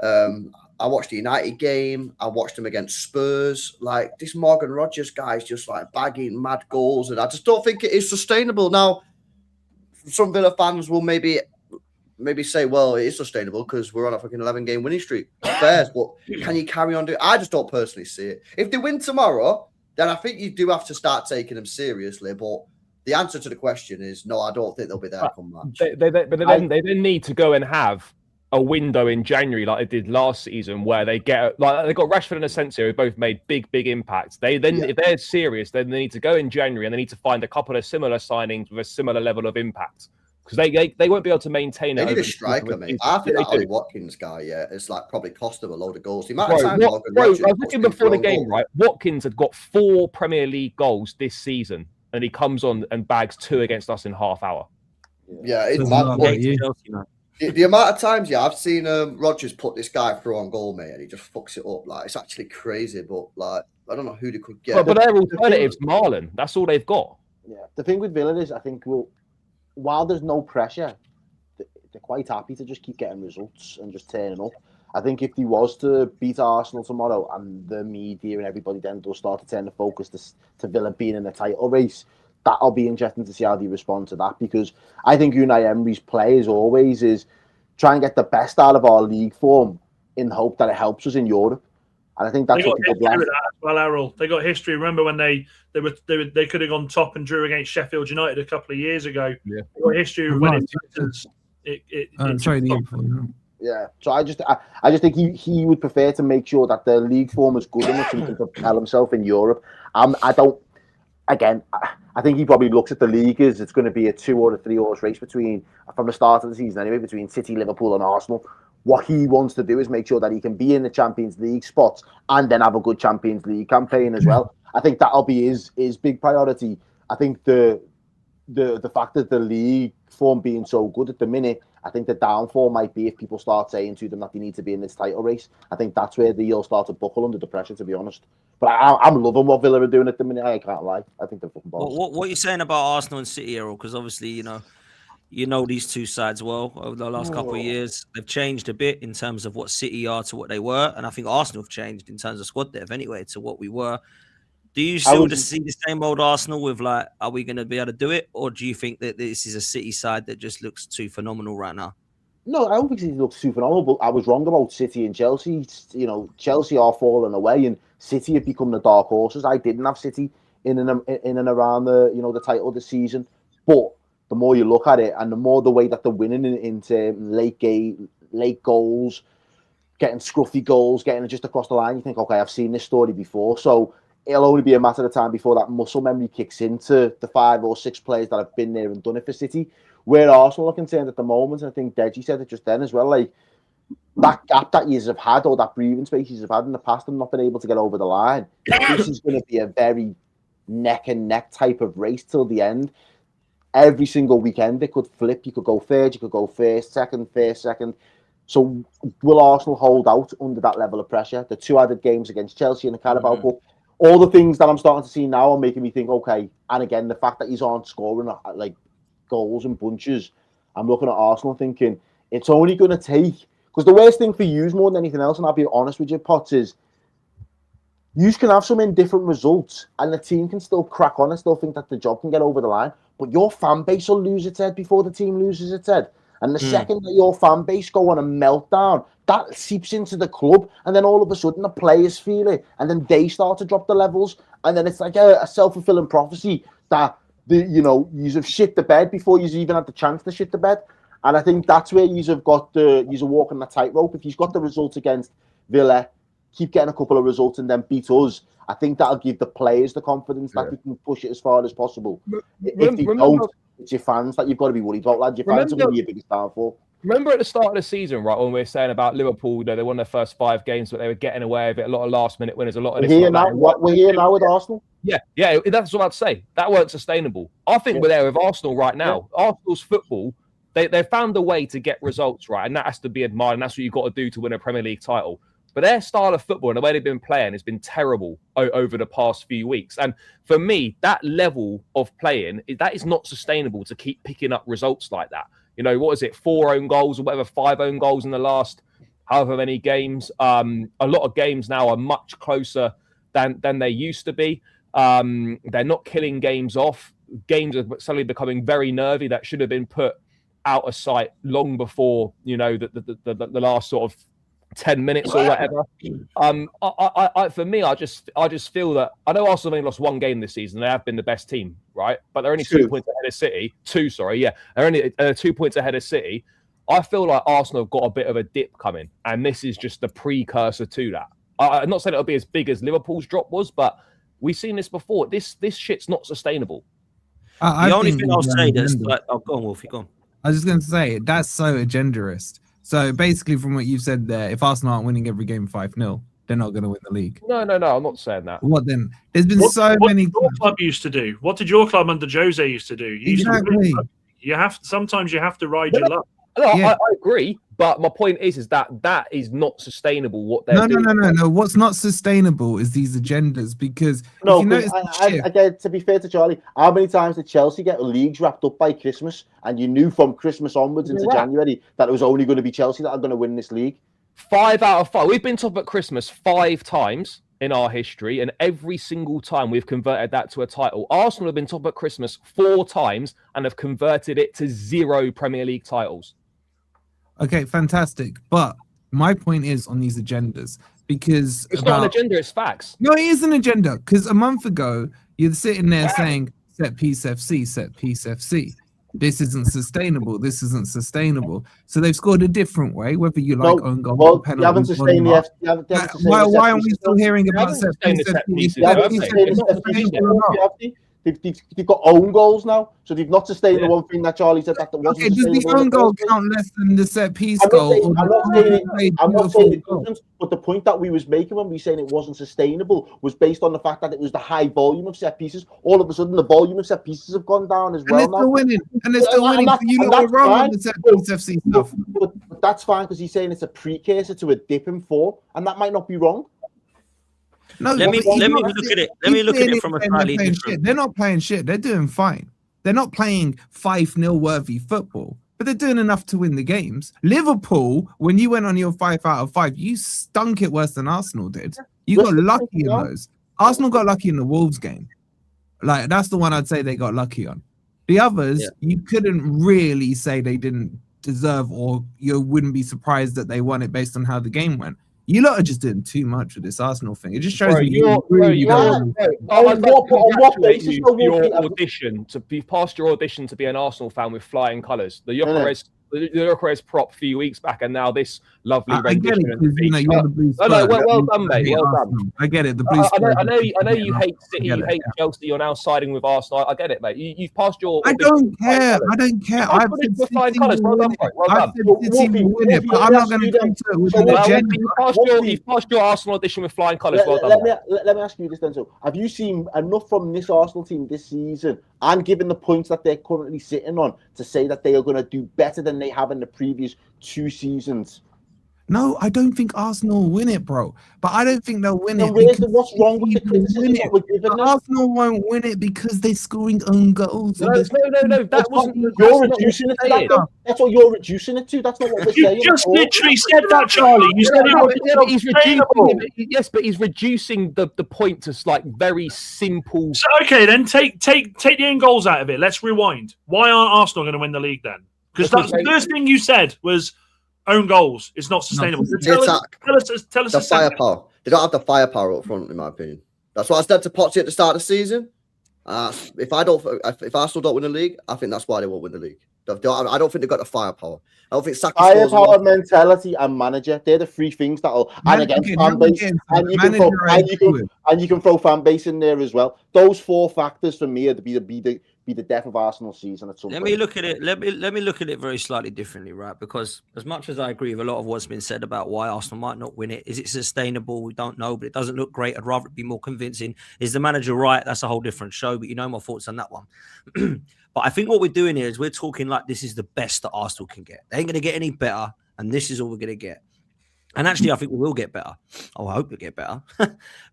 I watched the United game. I watched them against Spurs. Like, this Morgan Rogers guy's just like bagging mad goals, and I just don't think it is sustainable. Now, some Villa fans will maybe say, well, it is sustainable because we're on a fucking 11-game winning streak. Fair, but can you carry on doing it? I just don't personally see it. If they win tomorrow, then I think you do have to start taking them seriously. But the answer to the question is no, I don't think they'll be there come March. They then need to go and have a window in January like they did last season where they get like they got Rashford and Asensio who both made big impacts. If they're serious, then they need to go in January and they need to find a couple of similar signings with a similar level of impact. Because they won't be able to maintain it. They need a striker, mate. I think that Ollie Watkins guy, it's like probably cost them a load of goals. I was looking before the game, right? Watkins had got 4 Premier League goals this season, and he comes on and bags 2 against us in half hour. Yeah, it's mad. The amount of times, I've seen Rodgers put this guy through on goal, mate, and he just fucks it up. Like, it's actually crazy, but like, I don't know who they could get. But their alternative's Marlon. That's all they've got. Yeah, the thing with Villa is, I think while there's no pressure, they're quite happy to just keep getting results and just turning up. I think if he was to beat Arsenal tomorrow and the media and everybody then does start to turn the focus to Villa being in the title race, that'll be interesting to see how they respond to that, because I think Unai Emery's play, as always, is try and get the best out of our league form in the hope that it helps us in Europe. And I think that's what people like. Well, Errol, they got history. Remember when they could have gone top and drew against Sheffield United a couple of years ago? Yeah, they got history of winning. Yeah, so I just think he would prefer to make sure that the league form is good enough so he can propel himself in Europe. I think he probably looks at the league as it's going to be a 2 or a 3 horse race from the start of the season anyway, between City, Liverpool and Arsenal. What he wants to do is make sure that he can be in the Champions League spots and then have a good Champions League campaign as well. I think that'll be his big priority. I think the fact that the league form being so good at the minute, I think the downfall might be if people start saying to them that they need to be in this title race. I think that's where they'll start to buckle under the pressure, to be honest. But I'm loving what Villa are doing at the minute. I can't lie. I think they're fucking balls. What are you saying about Arsenal and City, Errol? Because obviously, you know these two sides well over the last couple of years. They've changed a bit in terms of what City are to what they were. And I think Arsenal have changed in terms of squad depth anyway to what we were. Do you still just see the same old Arsenal with like, are we going to be able to do it? Or do you think that this is a City side that just looks too phenomenal right now? No, I don't think City looks too phenomenal, but I was wrong about City and Chelsea. Chelsea are falling away and City have become the dark horses. I didn't have City in and around the title this season. But the more you look at it and the more the way that they're winning into late goals, getting scruffy goals, getting it just across the line, you think, okay, I've seen this story before. So it'll only be a matter of time before that muscle memory kicks into the 5 or 6 players that have been there and done it for City. Where Arsenal are concerned at the moment, and I think Deji said it just then as well, like that gap that you have had or that breathing space you have had in the past and not been able to get over the line. This is going to be a very neck and neck type of race till the end. Every single weekend it could flip. You could go third, you could go first, second. So will Arsenal hold out under that level of pressure? The 2 added games against Chelsea in the Carabao Cup, all the things that I'm starting to see now are making me think, okay. And again, the fact that he's aren't scoring like goals and bunches, I'm looking at Arsenal thinking it's only going to take, because the worst thing for you more than anything else, and I'll be honest with you, Potts, is you can have some indifferent results and the team can still crack on and still think that the job can get over the line, but your fan base will lose its head before the team loses its head. And the second that your fan base go on a meltdown, that seeps into the club, and then all of a sudden the players feel it, and then they start to drop the levels, and then it's like a self-fulfilling prophecy that you have shit the bed before you even had the chance to shit the bed. And I think that's where you've walking the tightrope. If you've got the results against Villa, keep getting a couple of results and then beat us, I think that'll give the players the confidence that we can push it as far as possible. If they don't, it's your fans that you've got to be worried about, lad. Your fans are going to be your biggest downfall. Remember at the start of the season, right, when we were saying about Liverpool, they won their first 5 games, but they were getting away with it. A lot of last-minute winners, a lot of We're here now with Arsenal. Yeah, that's what I'd say. That weren't sustainable. I think we're there with Arsenal right now. Arsenal's football, they found a way to get results, right, and that has to be admired, and that's what you've got to do to win a Premier League title. But their style of football and the way they've been playing has been terrible over the past few weeks. And for me, that level of playing, that is not sustainable to keep picking up results like that. What is it, 4 own goals or whatever, 5 own goals in the last however many games. A lot of games now are much closer than they used to be. They're not killing games off. Games are suddenly becoming very nervy that should have been put out of sight long before, the last sort of 10 minutes or whatever. For me, I just feel that I know Arsenal have only lost 1 game this season. They have been the best team, right? But they're only 2 points ahead of City. 2, sorry, yeah. They're only 2 points ahead of City. I feel like Arsenal have got a bit of a dip coming, and this is just the precursor to that. I'm not saying it'll be as big as Liverpool's drop was, but we've seen this before. This shit's not sustainable. The only thing I'll say is, go on, Wolfie, go on. I was just going to say, that's so agenderist. So basically, from what you've said there, if Arsenal aren't winning every game 5-0, they're not going to win the league. No, I'm not saying that. What then? There's been what many. What your club used to do? What did your club under Jose used to do? Exactly. Sometimes you have to ride your luck. No, I agree, but my point is that is not sustainable. What they're doing. No. What's not sustainable is these agendas, because again, to be fair to Charlie, how many times did Chelsea get leagues wrapped up by Christmas, and you knew from Christmas onwards into January that it was only going to be Chelsea that are going to win this league? 5 out of 5. We've been top at Christmas 5 times in our history, and every single time we've converted that to a title. Arsenal have been top at Christmas 4 times and have converted it to 0 Premier League titles. Okay, fantastic. But my point is on these agendas, because it's not an agenda, it's facts. No, it is an agenda, because a month ago you're sitting there saying set piece FC. This isn't sustainable. So they've scored a different way, whether you like own goal or penalty. You haven't sustained why aren't we still hearing about set pieces? They've got own goals now, so they've not sustained the one thing that Charlie said that wasn't. Okay, does the own goal count less than the set piece goal? I'm not saying it doesn't, but the point that we was making when we saying it wasn't sustainable was based on the fact that it was the high volume of set pieces. All of a sudden, the volume of set pieces have gone down as well. And they're still winning. You know what's wrong with the set piece FC stuff. But that's fine, because he's saying it's a precursor to a dip in form, and that might not be wrong. No, let me look at it. Let me look at it from a slightly different. They're not playing shit. They're doing fine. They're not playing 5-0 worthy football, but they're doing enough to win the games. Liverpool, when you went on your 5 out of 5, you stunk it worse than Arsenal did. You got lucky in those. Arsenal got lucky in the Wolves game. Like, that's the one I'd say they got lucky on. The others, you couldn't really say they didn't deserve, or you wouldn't be surprised that they won it based on how the game went. You lot are just doing too much with this Arsenal thing. It just shows me your audition to be past your audition to be an Arsenal fan with flying colours. The Gyökeres prop a few weeks back, and now this lovely rendition. Well done, mate. Well done. I get it. The I know you hate City, you hate Chelsea. You're now siding with Arsenal. I get it, mate. You've passed your. I don't care. I've said flying colours. Well done, mate. Well done. But I'm not going to come to it with an agenda. You've passed your Arsenal audition with flying colours. Well done. Let me ask you this then. So, have you seen enough from this Arsenal team this season, and given the points that they're currently sitting on, to say that they are going to do better than they have in the previous 2 seasons? No, I don't think Arsenal will win it, bro. But I don't think they'll win it. What's wrong with the criticism that we're giving them? Arsenal won't win it because they're scoring own goals. No. That wasn't. You're reducing it to that. That's what you're reducing it to. That's not what we're saying. You just literally said that, Charlie. You said Yes, but he's reducing the point to like very simple. So, okay, then take the own goals out of it. Let's rewind. Why aren't Arsenal going to win the league then? Because that's the first thing you said was own goals. It's not sustainable. Tell us the firepower. They don't have the firepower up front, in my opinion. That's what I said to Potsy at the start of the season. If Arsenal don't win the league, I think that's why they won't win the league. I don't think they've got the firepower. I don't think firepower, mentality, and manager. They're the three things that'll and again fan base. And you can throw fan base in there as well. Those four factors for me are to be the death of Arsenal's season at some point. Let me look at it. Let me look at it very slightly differently, right? Because as much as I agree with a lot of what's been said about why Arsenal might not win it, is it sustainable? We don't know, but it doesn't look great. I'd rather it be more convincing. Is the manager right? That's a whole different show, but you know my thoughts on that one. But I think what we're doing here is we're talking like this is the best that Arsenal can get. They ain't going to get any better, and this is all we're going to get. And actually, I think we will get better. Oh, I hope we get better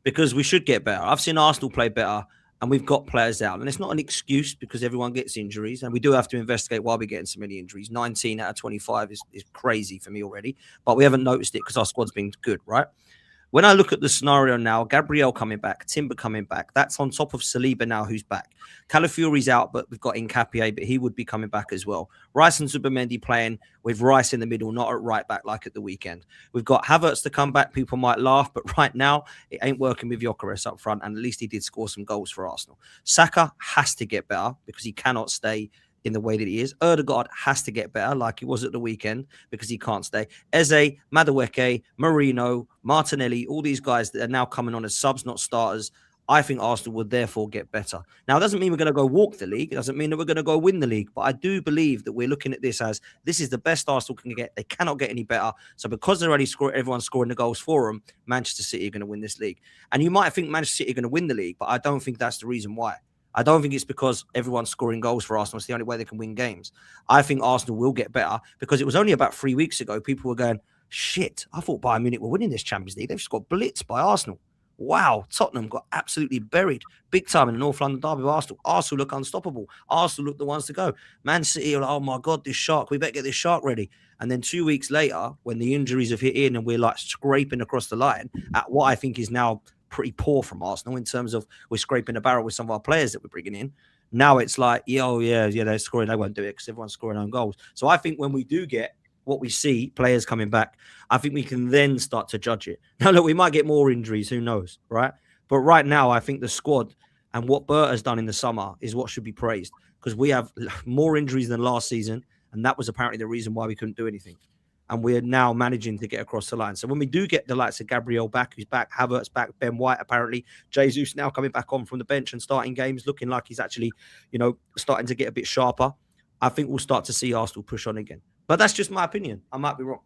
because we should get better. I've seen Arsenal play better, and we've got players out. And it's not an excuse because everyone gets injuries, and we do have to investigate why we're getting so many injuries. 19 out of 25 is crazy for me already, but we haven't noticed it because our squad's been good, right? When I look at the scenario now, Gabriel coming back, Timber coming back, that's on top of Saliba now, who's back. Calafiori's out, but we've got Nkapie, but he would be coming back as well. Rice and Zubimendi playing with Rice in the middle, not at right back like at the weekend. We've got Havertz to come back. People might laugh, but right now it ain't working with Gyökeres up front, and at least he did score some goals for Arsenal. Saka has to get better because he cannot stay in the way that he is. Ødegaard has to get better like he was at the weekend because he can't stay. Eze, Madueke, Marino, Martinelli, all these guys that are now coming on as subs, not starters. I think Arsenal will therefore get better. Now, it doesn't mean we're going to go walk the league. It doesn't mean that we're going to go win the league. But I do believe that we're looking at this as this is the best Arsenal can get. They cannot get any better. So because they're already everyone's scoring the goals for them, Manchester City are going to win this league. And you might think Manchester City are going to win the league, but I don't think that's the reason why. I don't think it's because everyone's scoring goals for Arsenal. It's the only way they can win games. I think Arsenal will get better because it was only about 3 weeks ago. People were going, shit, I thought Bayern Munich were winning this Champions League. They've just got blitzed by Arsenal. Wow, Tottenham got absolutely buried big time in the North London derby with Arsenal. Arsenal look unstoppable. Arsenal look the ones to go. Man City are like, oh my God, this shark. We better get this shark ready. And then 2 weeks later, when the injuries have hit in and we're like scraping across the line at what I think is now pretty poor from Arsenal in terms of we're scraping the barrel with some of our players that we're bringing in. Now it's like, yeah, they're scoring. They won't do it because everyone's scoring own goals. So I think when we do get what we see, players coming back, I think we can then start to judge it. Now, look, we might get more injuries. Who knows, right? But right now, I think the squad and what Bert has done in the summer is what should be praised because we have more injuries than last season. And that was apparently the reason why we couldn't do anything. And we're now managing to get across the line. So when we do get the likes of Gabriel back, who's back, Havertz back, Ben White apparently, Jesus now coming back on from the bench and starting games, looking like he's actually, starting to get a bit sharper, I think we'll start to see Arsenal push on again. But that's just my opinion. I might be wrong.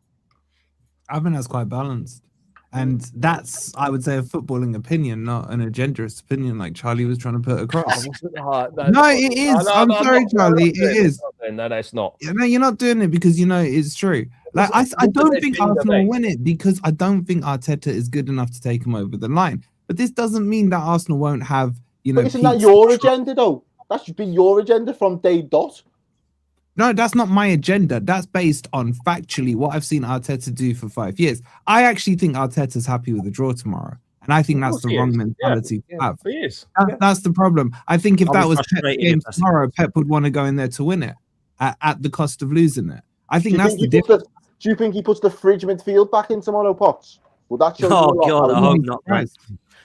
I think that's quite balanced. And that's, I would say, a footballing opinion, not an agenderist opinion like Charlie was trying to put across. No, it is. I'm sorry, Charlie. It is. No, it's not. No, you're not doing it because you know it's true. Like I don't think Arsenal will win it because I don't think Arteta is good enough to take him over the line. But this doesn't mean that Arsenal won't have, But isn't that your agenda, though? That should be your agenda from day dot. No, that's not my agenda. That's based on factually what I've seen Arteta do for 5 years. I actually think Arteta's happy with the draw tomorrow. And I think that's the wrong mentality to have. He is. That's the problem. I think if that was Pep's game tomorrow, Pep would want to go in there to win it at the cost of losing it. I think that's the difference. Do you think he puts the fridge midfield back in tomorrow, Potts? Will that show God, I hope not.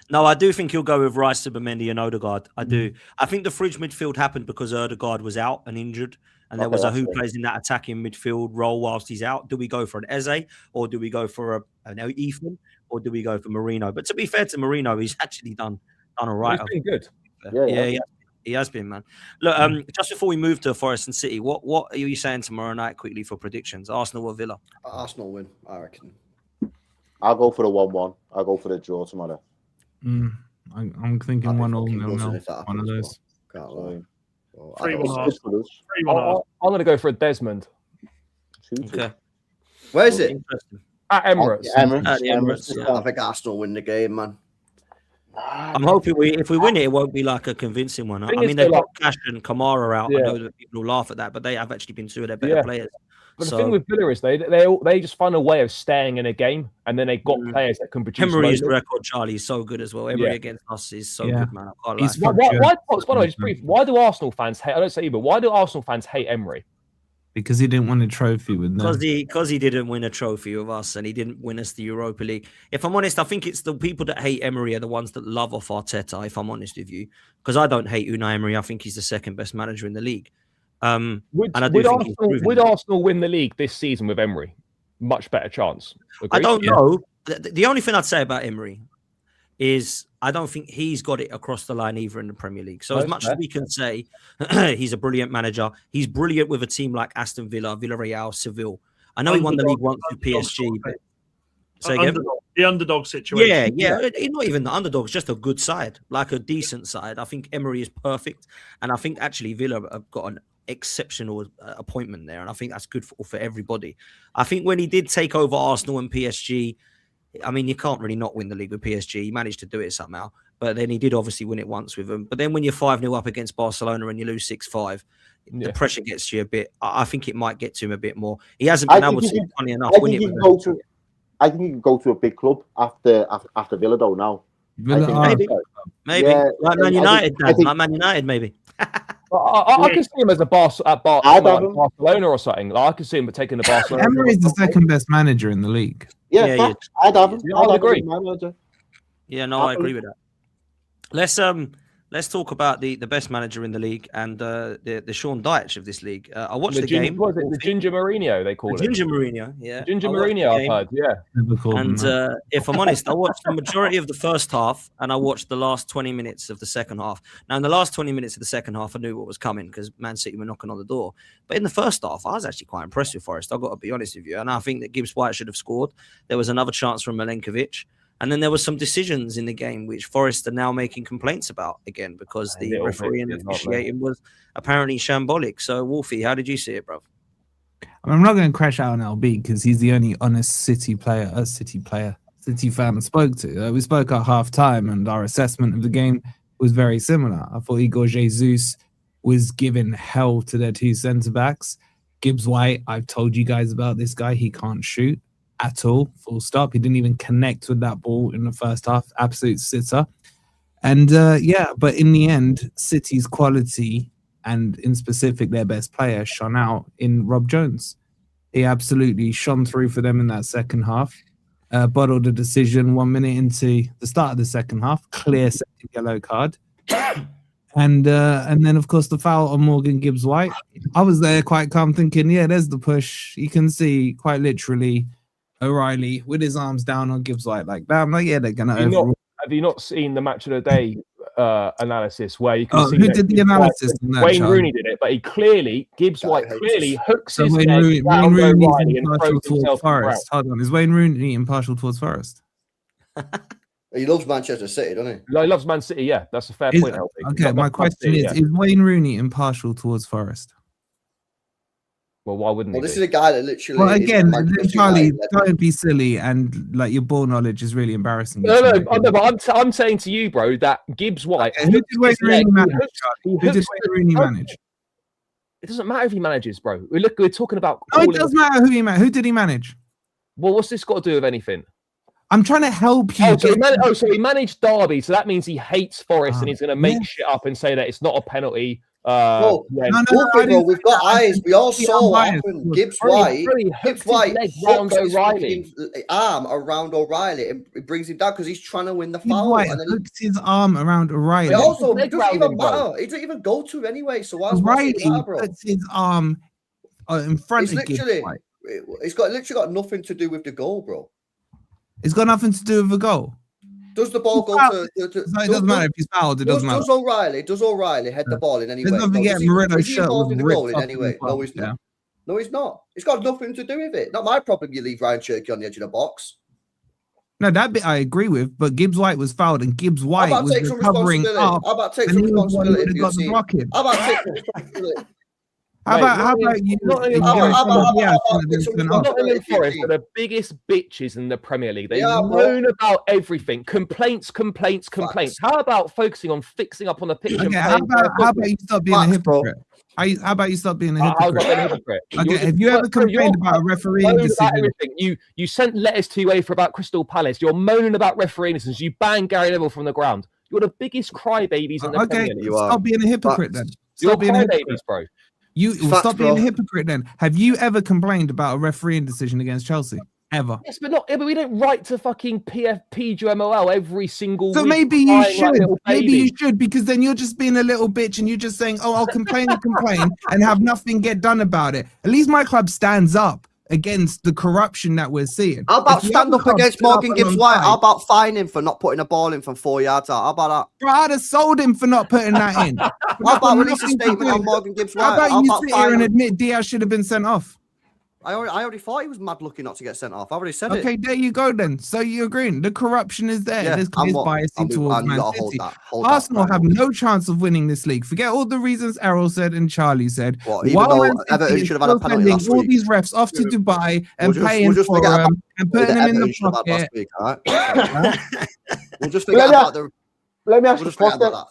No, I do think he'll go with Rice, Zubimendi and Ødegaard. I do. I think the fridge midfield happened because Ødegaard was out and injured. And there was a who plays in that attacking midfield role whilst he's out. Do we go for an Eze or do we go for an Ethan or do we go for Marino? But to be fair to Marino, he's actually done all right. He's been good. Yeah, he has been, man. Look, just before we move to Forest and City, what are you saying tomorrow night quickly for predictions? Arsenal or Villa? Arsenal win, I reckon. I'll go for the 1-1. I'll go for the draw tomorrow. I'm thinking 1-0, one of those. 3-1. I'm going to go for a Desmond. Okay. Where is it? At Emirates. Emirates. Yeah. I think Arsenal win the game, man. I'm hoping if we win it won't be like a convincing one. I mean, they've got Cash and Kamara out. I know that people will laugh at that, but they have actually been two of their better players. But the thing with Villa is they just find a way of staying in a game, and then they've got players that can produce. Emery's record, Charlie, is so good as well. Emery against us is so good, man. By the way, just brief. Why do Arsenal fans hate? I don't say you, but why do Arsenal fans hate Emery? because he didn't win a trophy with them. Because he didn't win a trophy with us and he didn't win us the Europa League. If I'm honest, I think it's the people that hate Emery are the ones that love off Arteta, if I'm honest with you. Because I don't hate Unai Emery. I think he's the second best manager in the league. Would Arsenal win the league this season with Emery? Much better chance. Agreed? I don't know. The only thing I'd say about Emery is I don't think he's got it across the line either in the Premier League. So as much as we can say he's a brilliant manager, he's brilliant with a team like Aston Villa, Villarreal, Seville. I know he won the league once with PSG. But... The underdog situation. Yeah. Not even the underdog, just a good side, like a decent side. I think Emery is perfect. And I think actually Villa have got an exceptional appointment there. And I think that's good for everybody. I think when he did take over Arsenal and PSG, I mean, you can't really not win the league with PSG. He managed to do it somehow. But then he did obviously win it once with them. But then when you're 5-0 up against Barcelona and you lose 6-5, the pressure gets to you a bit. I think it might get to him a bit more. He hasn't been able to, funny enough, win it with them. I think he can go to a big club after Villa, though, now. Maybe. Yeah, like Man United, like Man United, maybe. I can see him as a boss at Barcelona or something. Like, I can see him taking the Barcelona. Emery is the second best manager in the league. Yeah, I'd have him. I'd agree. Yeah, no, I agree with that. Let's talk about the best manager in the league and the Sean Dyche of this league. I watched the game. Was it the Ginger Mourinho they call it? Ginger Mourinho, yeah. Ginger Mourinho, I've heard, yeah. And if I'm honest, I watched the majority of the first half and I watched the last 20 minutes of the second half. Now, in the last 20 minutes of the second half, I knew what was coming because Man City were knocking on the door. But in the first half, I was actually quite impressed with Forest. I've got to be honest with you. And I think that Gibbs White should have scored. There was another chance from Milenkovic. And then there were some decisions in the game which Forest are now making complaints about again because the refereeing and officiating was apparently shambolic. So, Wolfie, how did you see it, bro? I'm not going to crash out on LB because he's the only honest City fan I spoke to. We spoke at half time and our assessment of the game was very similar. I thought Igor Jesus was giving hell to their two centre-backs. Gibbs White, I've told you guys about this guy. He can't shoot at all, full stop. He didn't even connect with that ball in the first half. Absolute sitter. And but in the end, City's quality and in specific their best player shone out in Rob Jones. He absolutely shone through for them in that second half. Bottled a decision 1 minute into the start of the second half. Clear second yellow card. And then, of course, the foul on Morgan Gibbs White. I was there quite calm thinking, yeah, there's the push. You can see quite literally O'Reilly with his arms down on Gibbs White like that. I'm like, yeah, they're going to Have you not seen the match of the day analysis where you can see who did the analysis? Wayne Rooney did it, but Gibbs White clearly hooks his Wayne leg Rooney O'Reilly and impartial throws towards Forest. Hold on, is Wayne Rooney impartial towards Forest? He loves Manchester City, doesn't he? No, he loves Man City, yeah. That's a fair point, LP. Okay, my question is Wayne Rooney impartial towards Forest? Well, why wouldn't he? This is a guy that literally. Well, again, Charlie, don't be silly, and like your ball knowledge is really embarrassing. No, but I'm saying to you, bro, that Gibbs White. Okay, who did Wayne Rooney manage? Who did Wayne Rooney manage? It doesn't matter if he manages, bro. We're talking about. No, it does matter who he managed. Who did he manage? Well, what's this got to do with anything? I'm trying to help you. So he managed Derby, so that means he hates Forest and he's going to make shit up and say that it's not a penalty. Bro, we've got eyes. We all saw what happened. Gibbs White arm around O'Reilly and it brings him down because he's trying to win the foul. White hooks his arm around O'Reilly. It doesn't even matter. He doesn't even go to him anyway. So why O'Reilly puts his arm in front of Gibbs White. It's literally got nothing to do with the goal, bro. It's got nothing to do with the goal. Does the ball go to it doesn't matter if he's fouled, it doesn't matter. Does O'Reilly head the ball in any way? Let's not forget Moreno's shirt was ripped in any way. No, he's not. No, he's not. It's got nothing to do with it. Not my problem you leave Ryan Cherky on the edge of the box. No, that bit I agree with, but Gibbs White was fouled and Gibbs White was recovering up. How about take some responsibility? How about take some responsibility? How about you? Nottingham Forest are the biggest bitches in the Premier League. They moan about everything. Complaints. How about focusing on fixing up on the pitch? Okay, how about you stop being a hypocrite? How about you stop being a hypocrite? Okay, have you ever complained about a refereeing decision? You sent letters to UEFA about Crystal Palace. You're moaning about refereeing decisions. You banned Gary Neville from the ground. You're the biggest crybabies in the Premier League. Stop being a hypocrite then. You're crybabies, bro. You Facts, stop being a bro. hypocrite then. Have you ever complained about a refereeing decision against Chelsea? Ever? Yes, but we don't write to fucking PGMOL every single So week. maybe you crying like should. little Maybe you babies. should, because then you're just being a little bitch and you're just saying, "Oh, I'll complain and complain and have nothing get done about it." At least my club stands up against the corruption that we're seeing. How about If the stand other up clubs against stood up Morgan Gibbs White? alongside- How about fine him for not putting a ball in from 4 yards out? How about that? Bro, I'd have sold him for not putting that in. How about release a statement on Morgan Gibbs White? How about you sit here fine and him? admit Diaz should have been sent off? I already thought he was mad lucky not to get sent off. I already said Okay, it. there you go then. So you're agreeing. The corruption is there. Yeah, There's and biasing towards you Man gotta hold City. that. Hold that, Arsenal right. have no chance of winning this league. Forget all the reasons Errol said and Charlie said. What, even While though Man City Everton is should have had a still penalty sending last all week. these refs off to Dubai and paying we'll just for forget them and putting them in the Everton should have had last pocket. week, all right? We'll just forget about the. Let me ask We'll you just forget Potter, about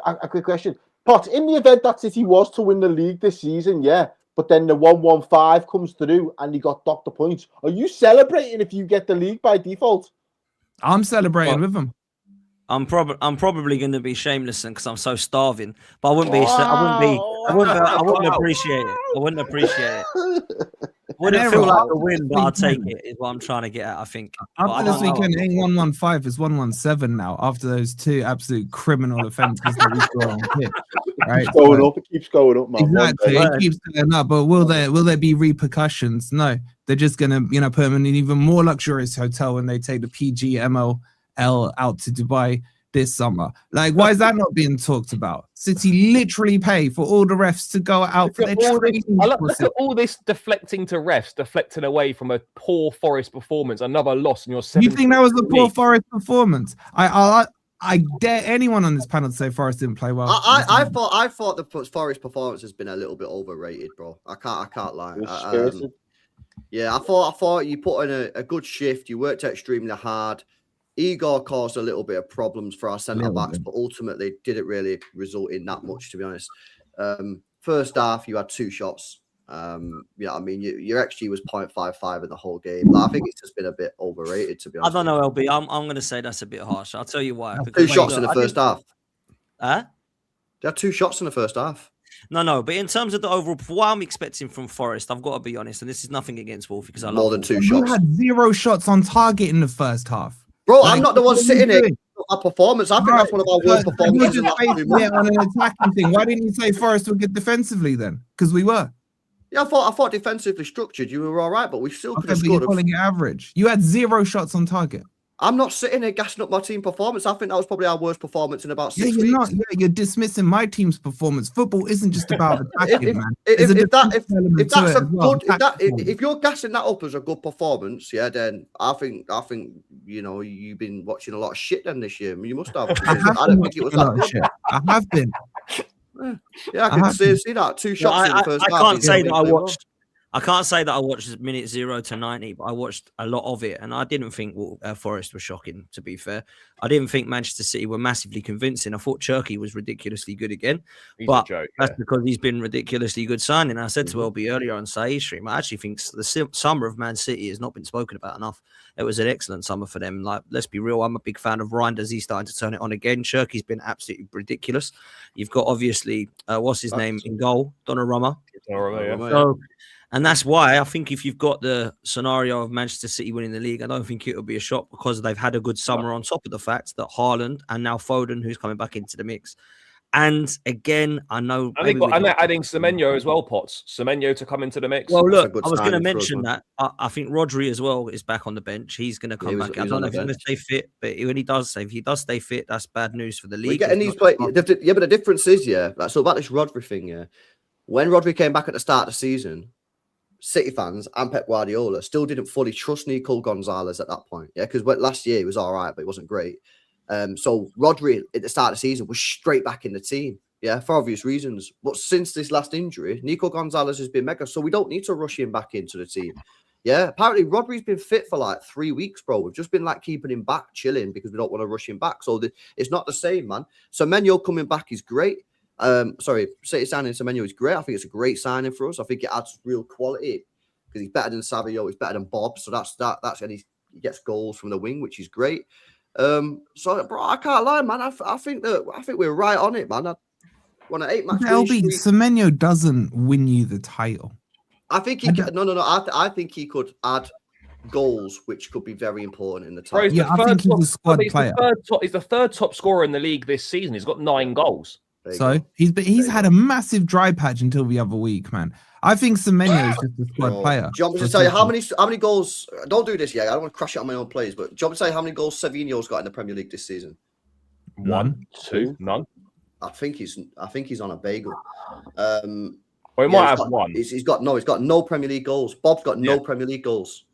that. a quick question. Pot, in the event that City was to win the league this season, yeah, but then the 115 comes through and you got docked the points, are you celebrating if you get the league by default? I'm celebrating with them. I'm probably going to be shameless because I'm so starving, but I wouldn't appreciate it. I wouldn't appreciate it. Wouldn't feel like a win, but I'll take it. Is what I'm trying to get at. I think after this weekend, ain't 115 is 117 now. After those two absolute criminal offences that we saw on pitch, right? It keeps going up, man. Exactly, it keeps going up. But will there be repercussions? No, they're just gonna put them in an even more luxurious hotel when they take the PGMOL out to Dubai this summer. Like, why is that not being talked about? City literally pay for all the refs to go out for their training. Look at all this deflecting to refs, deflecting away from a poor Forest performance, another loss in your 7th. You think that was a poor Forest performance? I dare anyone on this panel to say Forest didn't play well. I thought the Forest performance has been a little bit overrated, bro. I can't lie. Yeah, I thought you put in a good shift. You worked extremely hard. Igor caused a little bit of problems for our centre backs, but ultimately didn't really result in that much, to be honest. First half, you had 2 shots. I mean, your XG was 0.55 in the whole game. But I think it's just been a bit overrated, to be honest. I don't know, LB. I'm going to say that's a bit harsh. I'll tell you why. 2 shots in the first half. Huh? They had 2 shots in the first half. No, but in terms of the overall, what I'm expecting from Forest, I've got to be honest, and this is nothing against Wolfie because I love more than 2 shots. You had 0 shots on target in the first half. Bro, I'm not the one sitting here. Our performance, I think that's one of our worst performances. On an attacking thing. Why didn't you say Forest were good defensively then? Because we were. Yeah, I thought defensively structured, you were all right, but we still could have but you're scored. calling it average. You had 0 shots on target. I'm not sitting here gassing up my team performance. I think that was probably our worst performance in about 6 weeks. You're not. Yeah, you're dismissing my team's performance. Football isn't just about attacking, man. If you're gassing that up as a good performance, yeah, then I think you've been watching a lot of shit then this year. You must have. I don't think it was that good. I have been. Yeah, I can see that 2 shots in the first half. I can't say that I watched. I can't say that I watched minute 0 to 90, but I watched a lot of it, and I didn't think Forest was shocking. To be fair, I didn't think Manchester City were massively convincing. I thought Cherky was ridiculously good again, but that's because he's been ridiculously good signing. I said to LB earlier on Saeed's stream, I actually think the summer of Man City has not been spoken about enough. It was an excellent summer for them. Like, let's be real, I'm a big fan of Reinders. He's starting to turn it on again. Cherky's been absolutely ridiculous. You've got obviously what's his name in goal, Donnarumma. And that's why I think if you've got the scenario of Manchester City winning the league, I don't think it'll be a shock because they've had a good summer on top of the fact that Haaland and now Foden, who's coming back into the mix. And again, I know... And they're adding Semenyo as well, Potts. Semenyo to come into the mix. Well, look, I was going to mention that. I think Rodri as well is back on the bench. He's going to come back. I don't know if he's going to stay fit, but when he does stay fit, that's bad news for the league. But the difference is, so about this Rodri thing, when Rodri came back at the start of the season, City fans and Pep Guardiola still didn't fully trust Nico Gonzalez at that point. Yeah, because last year he was all right, but it wasn't great. So Rodri at the start of the season was straight back in the team. Yeah, for obvious reasons. But since this last injury, Nico Gonzalez has been mega, so we don't need to rush him back into the team. Yeah, apparently Rodri's been fit for like 3 weeks, bro. We've just been like keeping him back, chilling because we don't want to rush him back. So it's not the same, man. So Semenyo coming back is great. City signing Semenyo is great. I think it's a great signing for us. I think it adds real quality because he's better than Savio, he's better than Bob. So that's and he gets goals from the wing, which is great. So bro, I can't lie, man. I think we're right on it, man. on an 8-match LB, Semenyo doesn't win you the title. I think he can. No. I think he could add goals, which could be very important in the title. Yeah, I think he's a squad player. He's the third top scorer in the league this season. He's got 9 goals. So he's had a massive dry patch until the other week, man. I think Semenyo is just a squad player. Do you want me to tell you how many goals? Don't do this yet. I don't want to crash it on my own plays, but do you want me to tell you how many goals Savinho's got in the Premier League this season? 1, 2, none. I think he's on a bagel. Or he might have 1. He's got no Premier League goals. Bob's got no Premier League goals.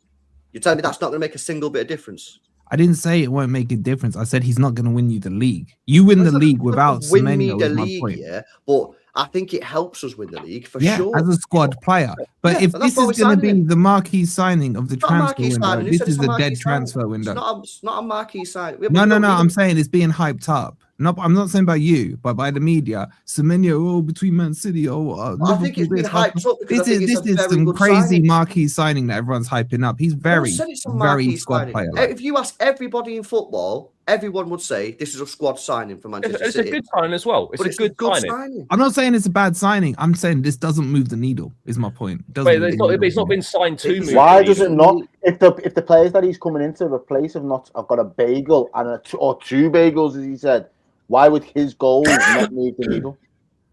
You're telling me that's not going to make a single bit of difference? I didn't say it won't make a difference. I said he's not going to win you the league. You win the league without Semenyo, is my point. Yeah, but I think it helps us win the league for sure. As a squad player. But if this is going to be the marquee signing of the transfer window, this is a dead transfer window. It's not a marquee signing. No. I'm saying it's being hyped up. No, I'm not saying by you, but by the media. Semenyo, between Man City, I think it's been hyped up. This is some crazy marquee signing that everyone's hyping up. He's very squad player. If you ask everybody in football, everyone would say this is a squad signing for Manchester City. It's a good signing as well. It's a good signing. I'm not saying it's a bad signing. I'm saying this doesn't move the needle. Is my point. It's not been signed to move. Why does it not? If the players that he's coming in to replace have got a bagel and or 2 bagels, as he said, why would his goals not move the needle?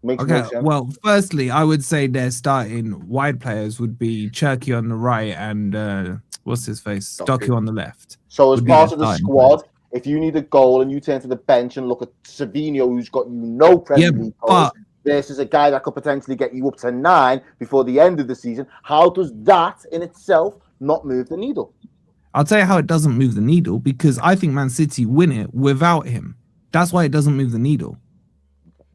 Makes no sense. Well, firstly, I would say their starting wide players would be Cherky on the right and what's his face, Doku on the left. So as part of the squad, if you need a goal and you turn to the bench and look at Savinho, who's got no Premier League goals, versus a guy that could potentially get you up to 9 before the end of the season, how does that in itself not move the needle? I'll tell you how it doesn't move the needle, because I think Man City win it without him. That's why it doesn't move the needle.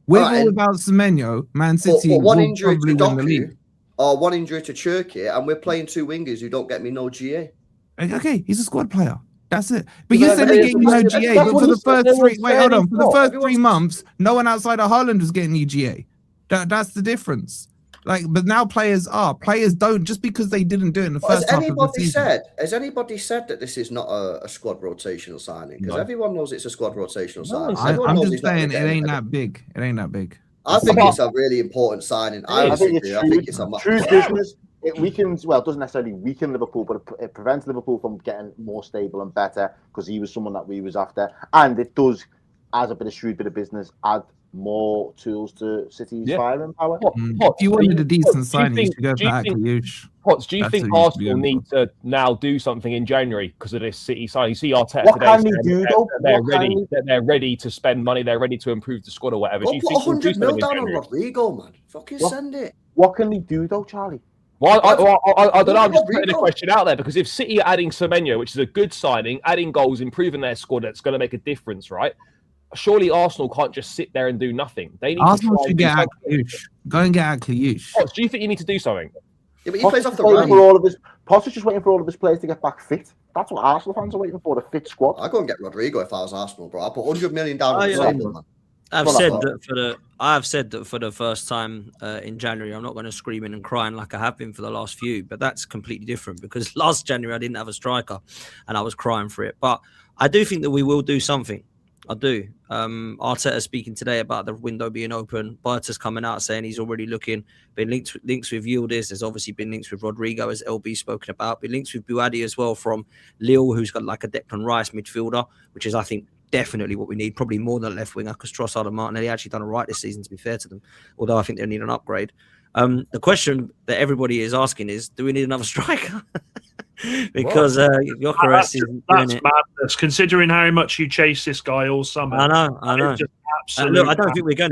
With or without Semenyo, Man City will probably win the league. Or 1 injury to Cherky, and we're playing 2 wingers who don't get me no GA. Okay, he's a squad player. That's it. But you said they gave you no GA. But for the first 3, for the first 3 months, no one outside of Haaland was getting you GA. That's the difference. But now players don't, just because they didn't do it in the first half of the season. Has anybody said that this is not a squad rotational signing? Because everyone knows it's a squad rotational signing. I'm just saying it ain't that big. It ain't that big. I think it's a really important signing. I think it's a true business. It weakens, well, it doesn't necessarily weaken Liverpool, but it prevents Liverpool from getting more stable and better, because he was someone that we was after. And it does, as a bit of shrewd bit of business, add more tools to City's firing power. If you wanted a decent signing, you should go for Akliush. Potts, do you think Arsenal need to now do something in January because of this City signing? You see Arteta what today saying they're ready to spend money, they're ready to improve the squad or whatever. Well, put 100 mil down on Rodrigo, man. Fucking send it. What can they do though, Charlie? Well, I don't know. I'm just putting a question out there, because if City are adding Semenyo, which is a good signing, adding goals, improving their squad, that's going to make a difference, right? Surely Arsenal can't just sit there and do nothing. They need Arsenal should get Akliush. Go and get Akliush. Do you think you need to do something? Yeah, but he plays off the right. Potter's just waiting for all of his players to get back fit. That's what Arsenal fans are waiting for, a fit squad. I'd go and get Rodrigo if I was Arsenal, bro. I'd put 100 million down on the table, man. I've said that for the first time in January, I'm not going to scream in and crying like I have been for the last few, but that's completely different, because last January I didn't have a striker and I was crying for it. But I do think that we will do something. I do. Arteta speaking today about the window being open. Berta's coming out saying he's already looking. Been links with Yildiz. There's obviously been links with Rodrigo, as LB spoken about. Been links with Buadi as well from Lille, who's got like a Declan Rice midfielder, which is, I think, definitely what we need. Probably more than a left winger, because Trossard and Martinelli actually done all right this season, to be fair to them. Although I think they need an upgrade. The question that everybody is asking is, do we need another striker? Because Gyökeres isn't doing it. That's madness, considering how much you chase this guy all summer. I know. Look, I don't think we're going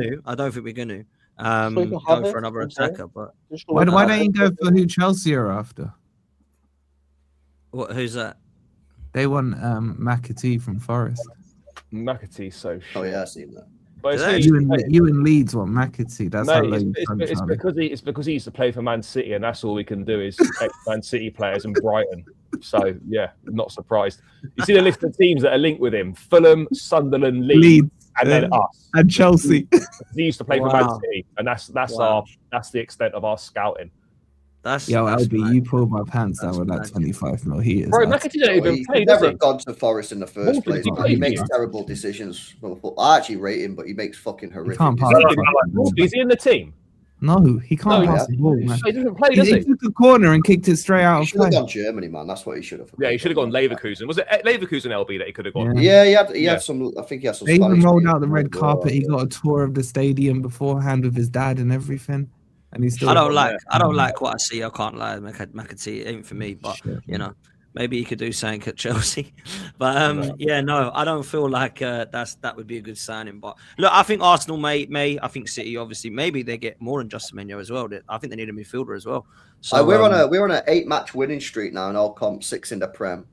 to. Go for another attacker. But why don't you go for who Chelsea are after? Who's that? They want McAtee from Forest. McAtee's so shit. Oh yeah, I've seen that. But you in Leeds want McAtee. That's how it's because he used to play for Man City, and that's all we can do is Man City players and Brighton. So yeah, not surprised. You see the list of teams that are linked with him: Fulham, Sunderland, Leeds, and then us and Chelsea. He used to play for Man City, and that's the extent of our scouting. That's LB, mad. you pulled my pants down That's with that mad. 25 mil. He is. Bro, McAtee don't even He play, could does never he? have gone to Forest in the first Wolf, place. he Man. plays He makes for you. terrible decisions. I actually rate him, but he makes fucking He horrific can't pass decisions. the fucking ball. Wolf, is he in the team? No, he can't No, pass the ball, man. He doesn't play, He does he? took a corner and kicked it straight out He of should have play. gone Germany, man. That's what he should have. Yeah, he should have gone Leverkusen. Was it Leverkusen LB that he could have gone? Yeah. Yeah, he had some. I think he had some. They even Spanish rolled players out the red as well. carpet. He got a tour of the stadium beforehand with his dad and everything. And he's still. I don't like what I see. I can't lie. McAtee ain't for me, but Shit. you know, maybe he could do something at Chelsea. But no, I don't feel like that would be a good signing. But look, I think Arsenal may. I think City, obviously, maybe they get more than just Semenyo as well. I think they need a midfielder as well. So we're on an 8-match winning streak now in all comp, 6 in the Prem.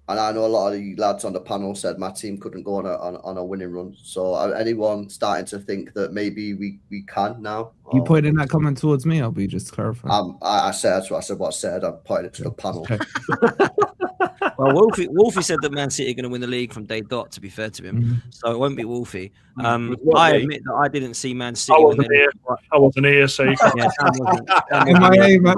And I know a lot of the lads on the panel said my team couldn't go on a winning run. So anyone starting to think that maybe we can now? You pointing that comment towards me? I'll be just clarifying. I said what I said. I'm pointing it to the panel. Okay. Well, Wolfie said that Man City are going to win the league from day dot, to be fair to him. So it won't be Wolfie. I admit that I didn't see Man City. I wasn't here, so you can't. Yeah, MIA, man.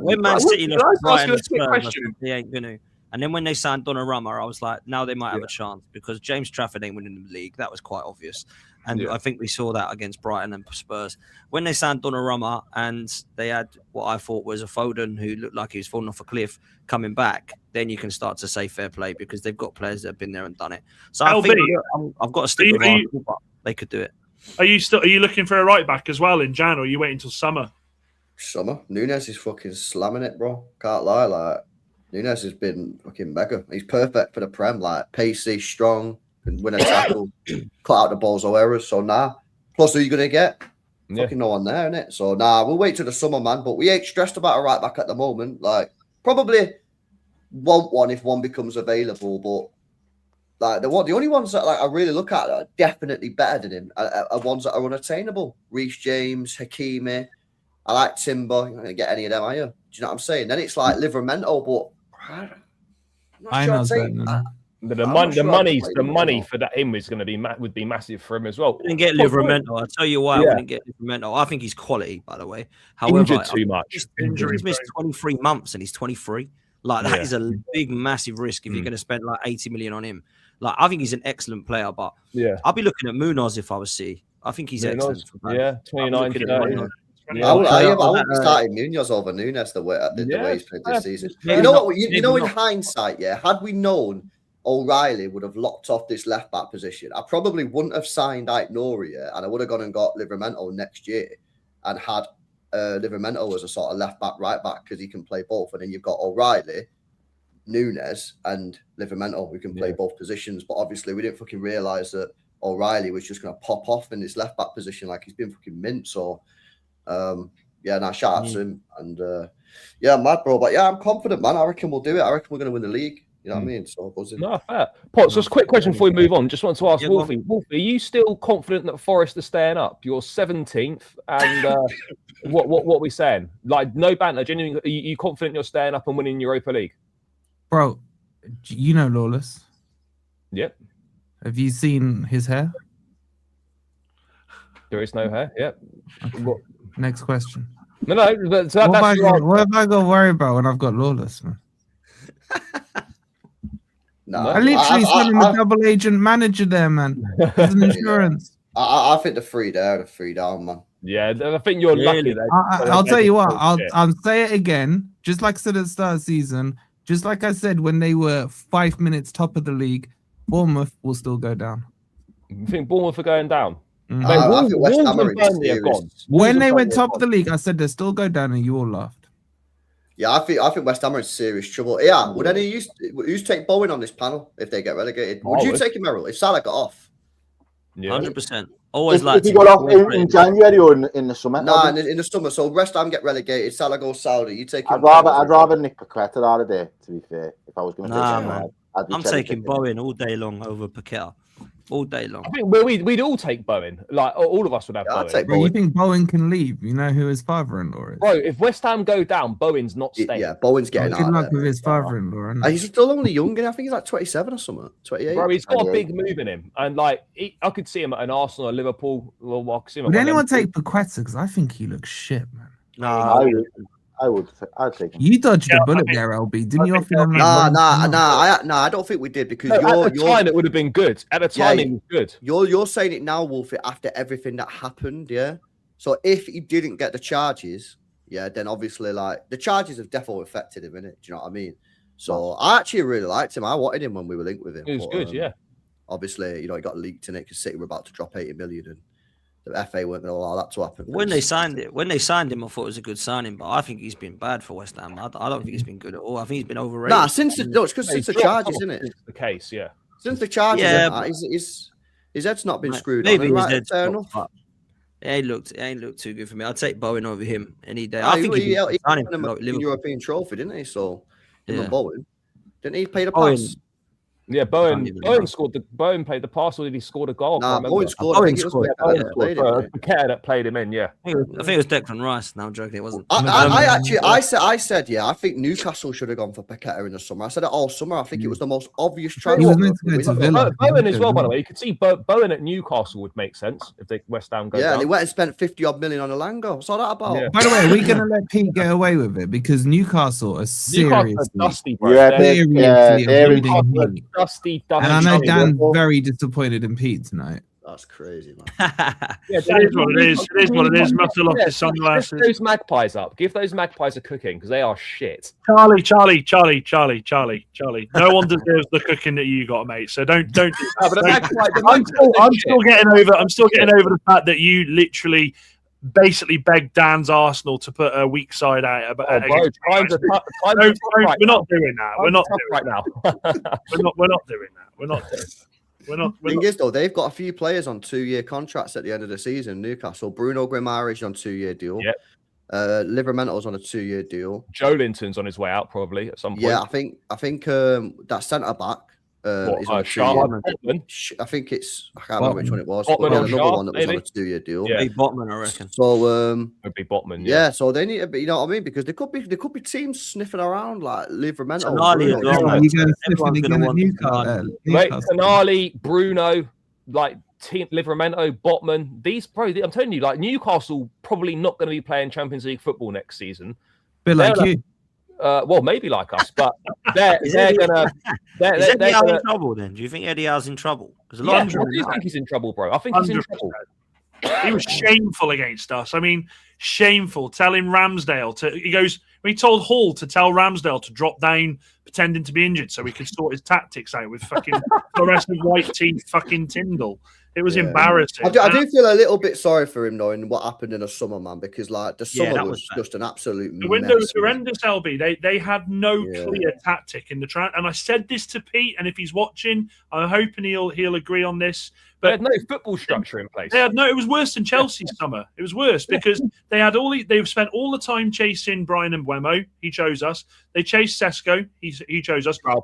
when Man City Can I lost ask Brighton you a and quick Spurs, I question? said, they ain't going to. And then when they signed Donnarumma, I was like, now they might have a chance because James Trafford ain't winning the league. That was quite obvious. And I think we saw that against Brighton and Spurs. When they signed Donnarumma and they had what I thought was a Foden who looked like he was falling off a cliff coming back, then you can start to say fair play because they've got players that have been there and done it. So I think I've got to stick with Arsenal, but they could do it. Are you looking for a right back as well in Jan, or are you waiting until summer? Summer. Nunes is fucking slamming it, bro. Can't lie. Like Nunes has been fucking mega. He's perfect for the Prem. Like pacey, strong, can win a tackle, cut out the balls or errors. So plus who are you gonna get? Fucking no one there, innit? So we'll wait till the summer, man. But we ain't stressed about a right back at the moment. Like probably want one if one becomes available, but like the only ones that like I really look at that are definitely better than him are ones that are unattainable. Reece James, Hakimi. I like Timber. You're not gonna get any of them, are you? Do you know what I'm saying? Then it's like Livramento, but I know the money for that him is going to be would be massive for him as well. I didn't get Livramento. I'll tell you why I wouldn't get Livramento. I think he's quality, by the way. However, injured too much. He's missed 23 months and he's 23. Like that is a big, massive risk if you're going to spend like 80 million on him. Like I think he's an excellent player, but I'll be looking at Munoz if I was City. I think he's excellent. 29. I would be starting Munoz over Nunes the way he's played this season. You know what? You know, in hindsight, had we known O'Reilly would have locked off this left back position, I probably wouldn't have signed Noria, and I would have gone and got Livramento next year and had Livramento as a sort of left back, right back because he can play both, and then you've got O'Reilly, Nunes, and Livramento who can play both positions. But obviously, we didn't fucking realise that O'Reilly was just going to pop off in this left back position like he's been fucking mint. So. Shout out to him and mad bro, but I'm confident, man. I reckon we'll do it. I reckon we're going to win the league. You know what I mean? So fair. Potts, just a quick question before we move on. Just want to ask Wolfie. Wolfie, are you still confident that Forest are staying up? You're 17th, and what are we saying? Like no banter. Genuinely, are you confident you're staying up and winning Europa League? Bro, you know Lawless. Yep. Have you seen his hair? There is no hair. Yep. Okay. Next question. No. What have I got to worry about when I've got Lawless, man? I literally sent him a double agent manager there, man. As an insurance. I think the three down, man. Yeah, I think you're lucky there. I'll tell you what. I'll say it again. Just like I said at the start of the season. Just like I said when they were 5 minutes top of the league, Bournemouth will still go down. You think Bournemouth are going down? I think West Ham are gone. When they went top of the league, I said they still go down, and you all laughed. Yeah, I think West Ham are in serious trouble. Yeah, would any of you take Bowen on this panel if they get relegated? Would you take him, Errol, if Salah got off? Yeah, 100%. Always if he got off in January or in the summer. Nah, in the summer. So West Ham get relegated. Salah goes Saudi. You take him. I'd rather Nick Paqueta out of there. To be fair, if I was going to take him, I'm taking Bowen all day long over Paqueta. All day long. I think we'd all take Bowen. Like all of us would have Bowen. Bro, you think Bowen can leave? You know who his father-in-law is. Bro, if West Ham go down, Bowen's not staying. Yeah, Bowen's getting out. Good luck with his father-in-law. He's still only young, and I think he's like 27 or something. 28. Bro, he's got a big move in him, and like I could see him at an Arsenal or Liverpool. Would anyone take Paqueta? Because I think he looks shit, man. No, I'd take him. You dodged a bullet there, LB. Didn't you offer them? I don't think we did because at the time it would have been good. At the time it was good. You're saying it now, Wolfie, after everything that happened, yeah. So if he didn't get the charges, yeah, then obviously like the charges have definitely affected him, innit? Do you know what I mean? So I actually really liked him. I wanted him when we were linked with him. It was good, yeah. Obviously, he got leaked in it because City were about to drop 80 million and the FA weren't going to allow that to happen. When they signed him, I thought it was a good signing, but I think he's been bad for West Ham. I don't think he's been good at all. I think he's been overrated. Nah, it's because since the charges, isn't it? The case, yeah. Since the charges, yeah, his head's not been screwed maybe on. his Right, head's fair not, enough. It ain't looked too good for me. I'd take Bowen over him any day. I I think he he'd won him a European trophy, didn't he? So him and Bowen, didn't he pay the pass? Yeah, Bowen played the pass, or did he score the goal? Nah, Bowen scored. Paqueta that played him in, yeah. I think it was Declan Rice. No, I'm joking. It wasn't. I said, yeah, I think Newcastle should have gone for Paqueta in the summer. I said it all summer. I think it was the most obvious transfer. Bowen as well, by the way. You could see Bowen at Newcastle would make sense if they West Ham go down. Yeah, and he went and spent 50-odd million on Alango. What's all that about? Yeah. By the way, are we going to let Pete get away with it? Because Newcastle are seriously dusty, bro. Dusty. And I know Dan's very disappointed in Pete tonight. That's crazy, man. It is what it is. It is what it is. Muscle off his sunglasses. Lift those magpies up. Give those magpies a cooking because they are shit. Charlie. No one deserves the cooking that you got, mate. So don't. I'm still getting over the fact that you literally basically begged Dan's Arsenal to put a weak side out. We're not doing that. We're not doing that. Thing is, though, they've got a few players on 2-year contracts at the end of the season. Newcastle, Bruno Guimaraes on 2-year deal. Yep. Livermento's on a 2-year deal. Joe Linton's on his way out probably at some point. Yeah, I think that centre back is on a 2-year. I think it's I can't remember which one it was. But another one that was on a 2-year deal. Yeah, Botman, I reckon. So would be Botman. Yeah, so they need to be. You know what I mean? Because there could be teams sniffing around like Livermento. Tonali, Bruno, like team Livermento, Botman. These probably, I'm telling you, like Newcastle probably not going to be playing Champions League football next season. Bit like you. Well, maybe like us, but they're gonna. Is Eddie Howe in trouble then? Do you think Eddie Howe's in trouble? Because I do think he's in trouble, bro. I think he's in trouble. He was shameful against us. I mean, shameful. Telling Ramsdale to. He told Hall to tell Ramsdale to drop down, pretending to be injured, so he could sort his tactics out with fucking fluorescent white teeth, fucking Tyndall. It was embarrassing. I do feel a little bit sorry for him knowing what happened in the summer, man, because like the summer was just an absolute The window was horrendous, LB. They had no clear tactic in the and I said this to Pete, and if he's watching, I'm hoping he'll agree on this. But they had no football structure in place. It was worse than Chelsea's summer. It was worse because they've spent all the time chasing Brian and Mbeumo. He chose us. They chased Sesko. He chose us. João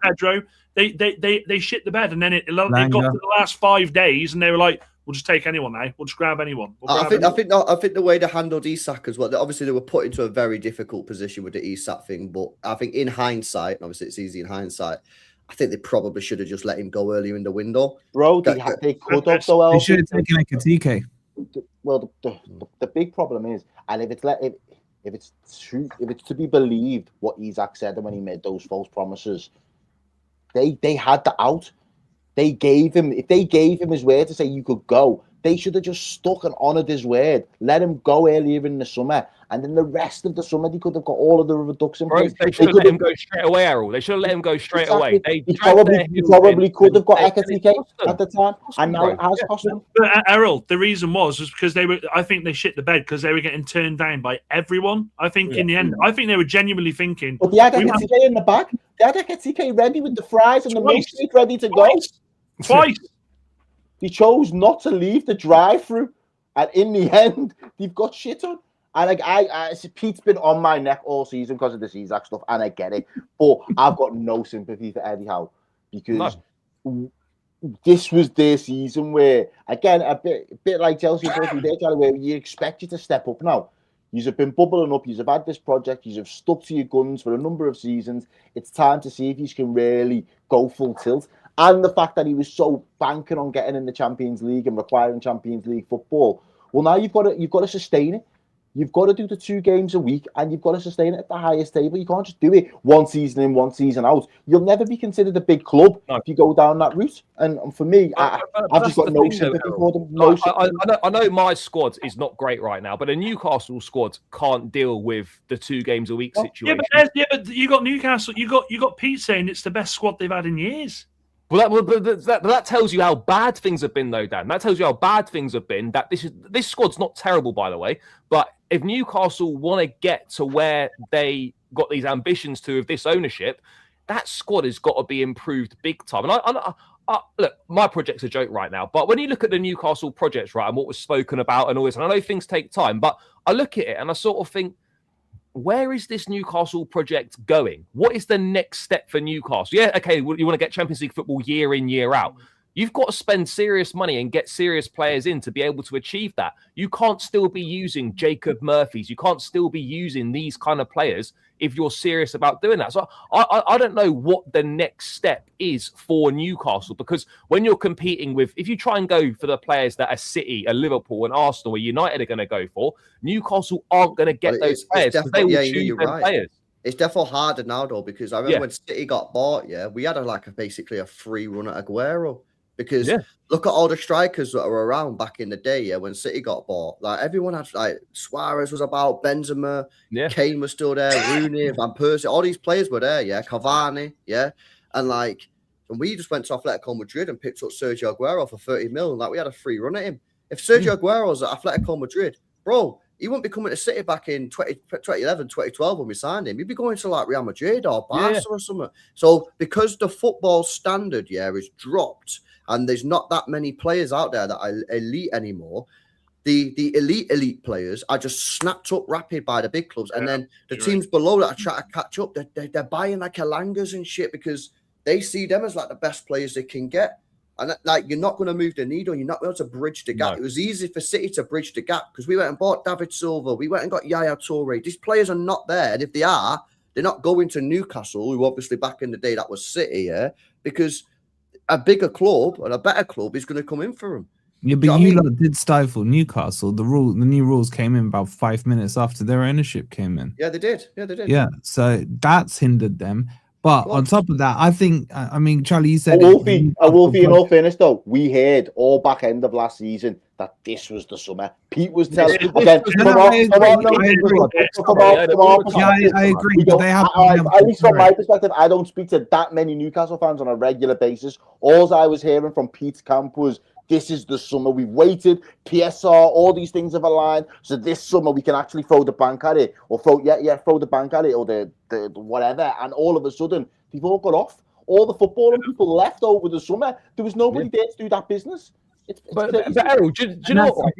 Pedro. They shit the bed, and then it got to the last 5 days, and they were like, "We'll just take anyone now. We'll just grab anyone." I think the way they handled Isak as well. Obviously, they were put into a very difficult position with the Isak thing, but I think in hindsight, and obviously it's easy in hindsight, I think they probably should have just let him go earlier in the window. Bro, they could have. They should have taken a Katike. Well, the big problem is, and if it's true, if it's to be believed what Isak said when he made those false promises. They had the out. If they gave him his word to say you could go, they should have just stuck and honoured his word. Let him go earlier in the summer, and then the rest of the summer they could have got all of the reduction. They should have let him go straight away, Errol. They should have let him go straight away. He probably could have got Ekatike at the time, and now it has cost them. But Errol, the reason was because I think they shit the bed because they were getting turned down by everyone. I think in the end, I think they were genuinely thinking. But they had Ekatike in the back. They had Ekatike ready with the fries and the milkshake ready to go. Twice. They chose not to leave the drive-through, and in the end, they've got shit on. And like Pete's been on my neck all season because of the Isak stuff, and I get it. But I've got no sympathy for Eddie Howe because this was their season where, again, a bit like Chelsea, where you expect you to step up now. You've been bubbling up. You've had this project. You've stuck to your guns for a number of seasons. It's time to see if you can really go full tilt. And the fact that he was so banking on getting in the Champions League and requiring Champions League football. Well, now you've got to sustain it. You've got to do the 2 games a week, and you've got to sustain it at the highest table. You can't just do it one season in, one season out. You'll never be considered a big club if you go down that route. And for me, I've just got no sympathy for them. I know my squad is not great right now, but a Newcastle squad can't deal with the 2 games a week situation. But you got Newcastle. You got Pete saying it's the best squad they've had in years. Well, that tells you how bad things have been, though, Dan. That tells you how bad things have been. That this squad's not terrible, by the way. But if Newcastle want to get to where they got these ambitions to with this ownership, that squad has got to be improved big time. And I look, my project's a joke right now. But when you look at the Newcastle projects, right, and what was spoken about and all this, and I know things take time, but I look at it and I sort of think, where is this Newcastle project going? What is the next step for Newcastle? Yeah, okay, you want to get Champions League football year in, year out. You've got to spend serious money and get serious players in to be able to achieve that. You can't still be using Jacob Murphys. You can't still be using these kind of players if you're serious about doing that. So I don't know what the next step is for Newcastle, because when you're competing with, if you try and go for the players that a City, a Liverpool, and Arsenal, or United are going to go for, Newcastle aren't going to get those players because they will choose their players. It's definitely harder now, though, because I remember when City got bought, we had basically a free run at Aguero. Because look at all the strikers that were around back in the day, when City got bought. Like, everyone had, Suarez was about, Benzema, Kane was still there, Rooney, Van Persie, all these players were there, Cavani, and we just went to Atletico Madrid and picked up Sergio Aguero for 30 million. Like, we had a free run at him. If Sergio Aguero was at Atletico Madrid, bro, he wouldn't be coming to City back in 2011, 2012 when we signed him. He'd be going to Real Madrid or Barca or something. So because the football standard is dropped, and there's not that many players out there that are elite anymore, the elite players are just snapped up rapid by the big clubs. And then the teams below that are trying to catch up. They're buying Elangas and shit because they see them as the best players they can get. And you're not going to move the needle. You're not going to bridge the gap. No. It was easy for City to bridge the gap because we went and bought David Silva. We went and got Yaya Toure. These players are not there. And if they are, they're not going to Newcastle, who obviously back in the day that was City, because a bigger club and a better club is going to come in for them. Yeah, but you lot did stifle Newcastle. The new rules came in about 5 minutes after their ownership came in. Yeah, they did. Yeah, so that's hindered them. But on top of that, I think, Charlie, you said... Wolfie, in all fairness, though, we heard all back end of last season that this was the summer. Pete was telling... I agree. But they have... At least from my perspective, I don't speak to that many Newcastle fans on a regular basis. All I was hearing from Pete's camp was, this is the summer. We've waited. PSR, all these things have aligned. So this summer we can actually throw the bank at it, or throw the bank at it, or the whatever. And all of a sudden, they've all got off. All the footballing people left over the summer. There was nobody there to do that business. But Errol, do you know what?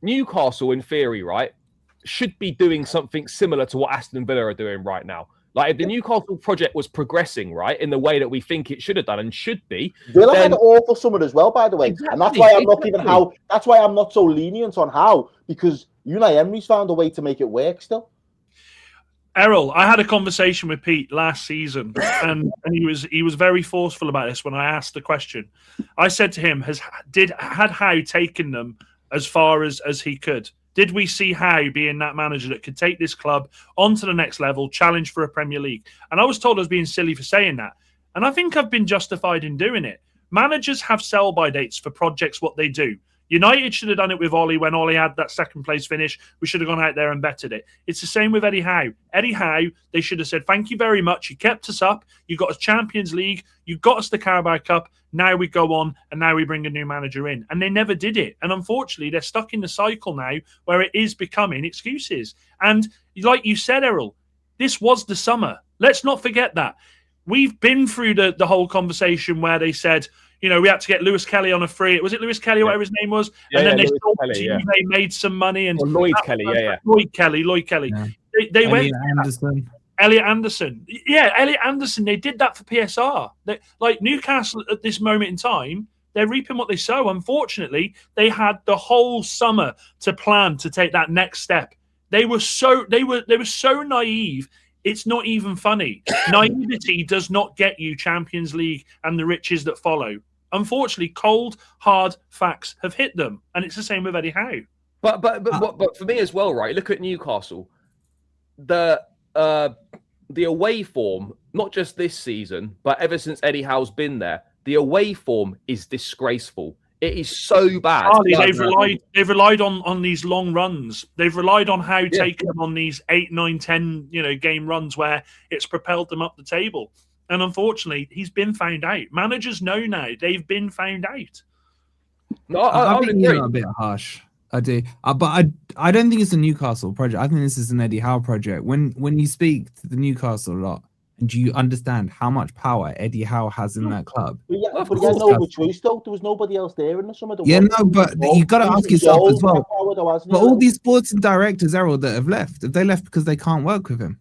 Newcastle, in theory, right, should be doing something similar to what Aston Villa are doing right now. Like, if the Newcastle project was progressing, right, in the way that we think it should have done and should be, Villa had an awful summer as well, by the way, and that's why I'm not even Howe. That's why I'm not so lenient on Howe, because Unai Emery's found a way to make it work still. Errol, I had a conversation with Pete last season, and he was very forceful about this when I asked the question. I said to him, had Howe taken them as far as he could? Did we see Howe being that manager that could take this club onto the next level, challenge for a Premier League? And I was told I was being silly for saying that. And I think I've been justified in doing it. Managers have sell-by dates for projects, what they do. United should have done it with Ollie when Ollie had that second place finish. We should have gone out there and bettered it. It's the same with Eddie Howe. Eddie Howe, they should have said, thank you very much. You kept us up. You got us Champions League. You got us the Carabao Cup. Now we go on and now we bring a new manager in. And they never did it. And unfortunately, they're stuck in the cycle now where it is becoming excuses. And like you said, Errol, this was the summer. Let's not forget that. We've been through the whole conversation where they said, we had to get Lewis-Skelly on a free. Was it Lewis-Skelly or whatever his name was? And then they made some money. And Lloyd Kelly, Lloyd Kelly. Yeah. They went... Elliot Anderson. Yeah, Elliot Anderson. They did that for PSR. Newcastle at this moment in time, they're reaping what they sow. Unfortunately, they had the whole summer to plan to take that next step. They were so naive. It's not even funny. Naivety does not get you Champions League and the riches that follow. Unfortunately, cold, hard facts have hit them. And it's the same with Eddie Howe. But for me as well, right? Look at Newcastle. The away form, not just this season, but ever since Eddie Howe's been there, the away form is disgraceful. It is so bad. Charlie, they've relied on these long runs. They've relied on Howe taking them on these 8, 9, 10 game runs where it's propelled them up the table. And unfortunately, he's been found out. Managers know now they've been found out. No, I think you're a bit harsh. I do, but I don't think it's a Newcastle project. I think this is an Eddie Howe project. When you speak to the Newcastle lot, do you understand how much power Eddie Howe has in that club? But he had no other choice, though. There was nobody else there in the summer. But you got to ask yourself as well. But all these sporting directors, Errol, that have left, have they left because they can't work with him?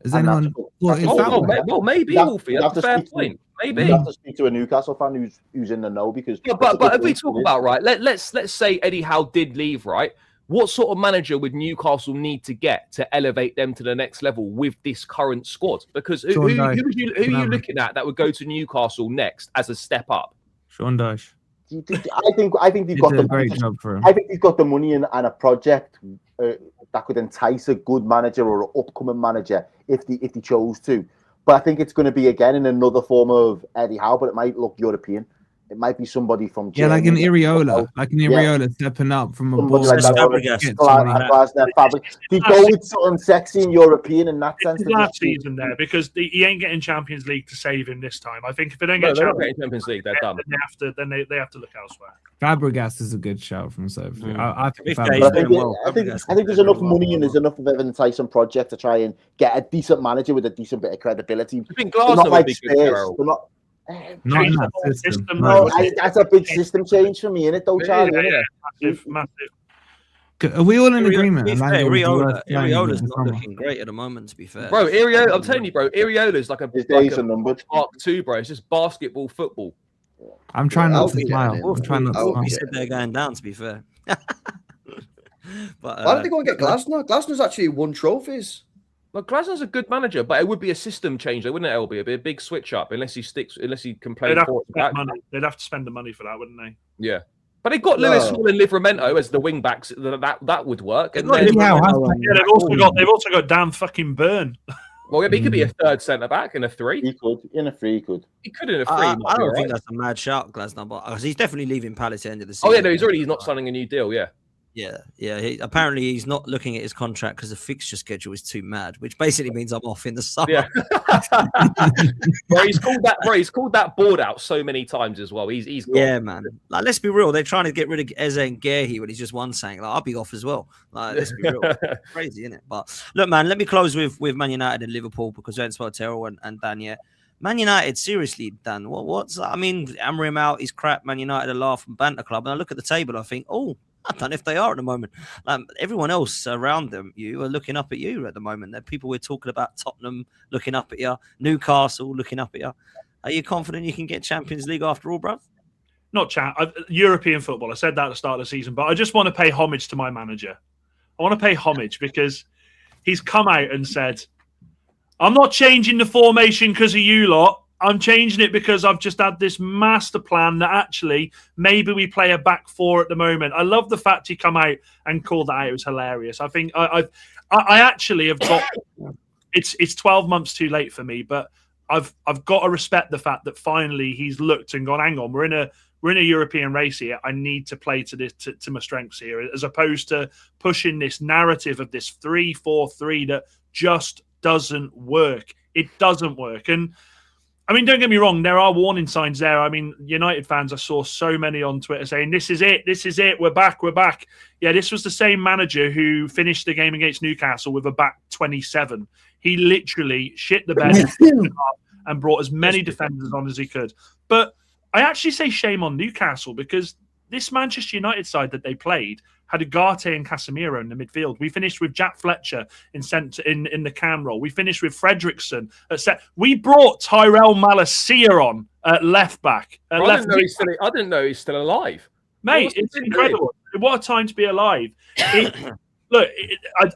Has anyone? Well, maybe Wolfie. That's a fair point. Maybe you have to speak to a Newcastle fan who's in the know because. But if we talk about let's say Eddie Howe did leave, right? What sort of manager would Newcastle need to get to elevate them to the next level with this current squad? Because who are you looking at that would go to Newcastle next as a step up? Sean Dyche. I think they've got the great job for him. I think he's got the money and a project that could entice a good manager or an upcoming manager if he chose to. But I think it's going to be again in another form of Eddie Howe, but it might look European. It might be somebody from Germany, like an Iriola, stepping up from a ball. They go with something sexy and European in that sense. Last season there because he ain't getting Champions League to save him this time. I think if they don't get Champions League, they're done. Then they have to look elsewhere. Fabregas is a good shout from Sophie. I think I think there's enough money and there's enough of an enticing project to try and get a decent manager with a decent bit of credibility. I think Glasgow would be good. Not in that system. That's a big system change for me, isn't it, though, Charlie? Yeah, massive. Are we all in agreement? Iriola's not looking great at the moment, to be fair. Bro, Iriola, I'm telling you, bro, Iriola's like a Mark II, bro. It's just basketball, football. I'm trying not to smile. I'm trying not to smile. He said they're going down, to be fair. But why don't they go and get Glasner? Glasner's actually won trophies. Well, Glasner's a good manager, but it would be a system change, though, wouldn't it, LB? It'd be a big switch up unless he can play back. They'd have to spend the money for that, wouldn't they? Yeah. But they got Lewis Hall and Livramento as the wing backs. That would work. And then, they've also got Dan fucking Byrne. Well, he could be a third centre back in a 3. He could in a 3. He could in a 3. I don't think that's a mad shout, Glasner, but he's definitely leaving Palace at the end of the season. Oh yeah, no, he's not signing a new deal. Yeah. Yeah. Apparently, he's not looking at his contract because the fixture schedule is too mad, which basically means I'm off in the summer. Yeah. He's called that board out so many times as well. He's gone. Yeah, man. Like, let's be real. They're trying to get rid of Eze and Gehi when he's just one saying, like, I'll be off as well. Like, let's be real. Crazy, isn't it? But look, man, let me close with Man United and Liverpool because we haven't spoken to Errol and Dan yet. Man United, seriously, Dan, Emery out, he's crap. Man United, a laugh and banter club. And I look at the table, I think, I don't know if they are at the moment. Everyone else around them, you are looking up at you at the moment. There are people we're talking about, Tottenham looking up at you, Newcastle looking up at you. Are you confident you can get Champions League after all, bruv? Not European football. I said that at the start of the season, but I just want to pay homage to my manager. I want to pay homage because he's come out and said, I'm not changing the formation because of you lot. I'm changing it because I've just had this master plan that actually maybe we play a back 4 at the moment. I love the fact he come out and called that out. It was hilarious. I think I actually have got it's 12 months too late for me, but I've got to respect the fact that finally he's looked and gone, hang on, we're in a European race here. I need to play to my strengths here, as opposed to pushing this narrative of this 3-4-3 that just doesn't work. It doesn't work. And I mean, don't get me wrong, there are warning signs there. I mean, United fans, I saw so many on Twitter saying, this is it, we're back. Yeah, this was the same manager who finished the game against Newcastle with a back 27. He literally shit the bed and brought as many defenders on as he could. But I actually say shame on Newcastle because this Manchester United side that they played had Ugarte and Casemiro in the midfield. We finished with Jack Fletcher in the cam role. We finished with Fredrickson at set. We brought Tyrell Malacia on at left back. I didn't know he's still alive. Mate, it's incredible. What a time to be alive. look,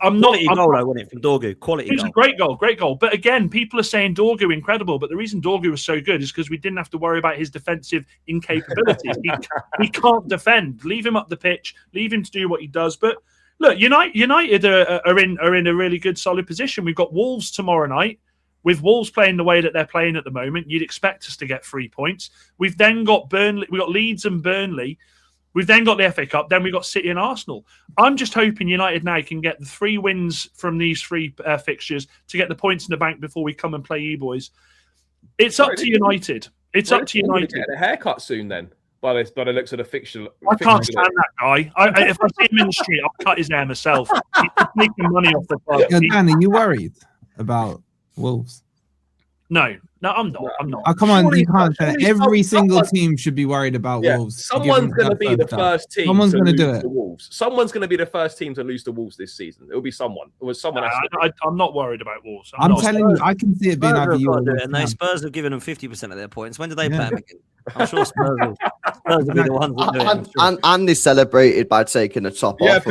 I'm not. Quality goal, though, wasn't it, from Dorgu? Quality It was goal. a great goal. But again, people are saying Dorgu incredible. But the reason Dorgu was so good is because we didn't have to worry about his defensive incapabilities. he can't defend. Leave him up the pitch. Leave him to do what he does. But look, United are in a really good, solid position. We've got Wolves tomorrow night. With Wolves playing the way that they're playing at the moment, you'd expect us to get 3 points. We've then got Burnley. We've got Leeds and Burnley. We've then got the FA Cup. Then we've got City and Arsenal. I'm just hoping United now can get the 3 wins from these 3 fixtures to get the points in the bank before we come and play you boys. It's up to United. It's up to United. Get a haircut soon then. By the looks of the fixture. I can't stand that guy. If I see him in the street, I'll cut his hair myself. He's making money off the club. Dan, are you worried about Wolves? No, I'm not. Oh, come on, you can't say surely every single someone- team should be worried about Wolves. Someone's going to be the first team. Someone's going to do it. to Wolves. Someone's going to be the first team to lose to Wolves this season. It'll be someone. It was someone else. I'm not worried about Wolves. I'm telling you, I can see it being either you or and Spurs have given them 50% of their points. When do they play them again? I'm sure Spurs will be the ones that do it. Sure. And they celebrated by taking the top off.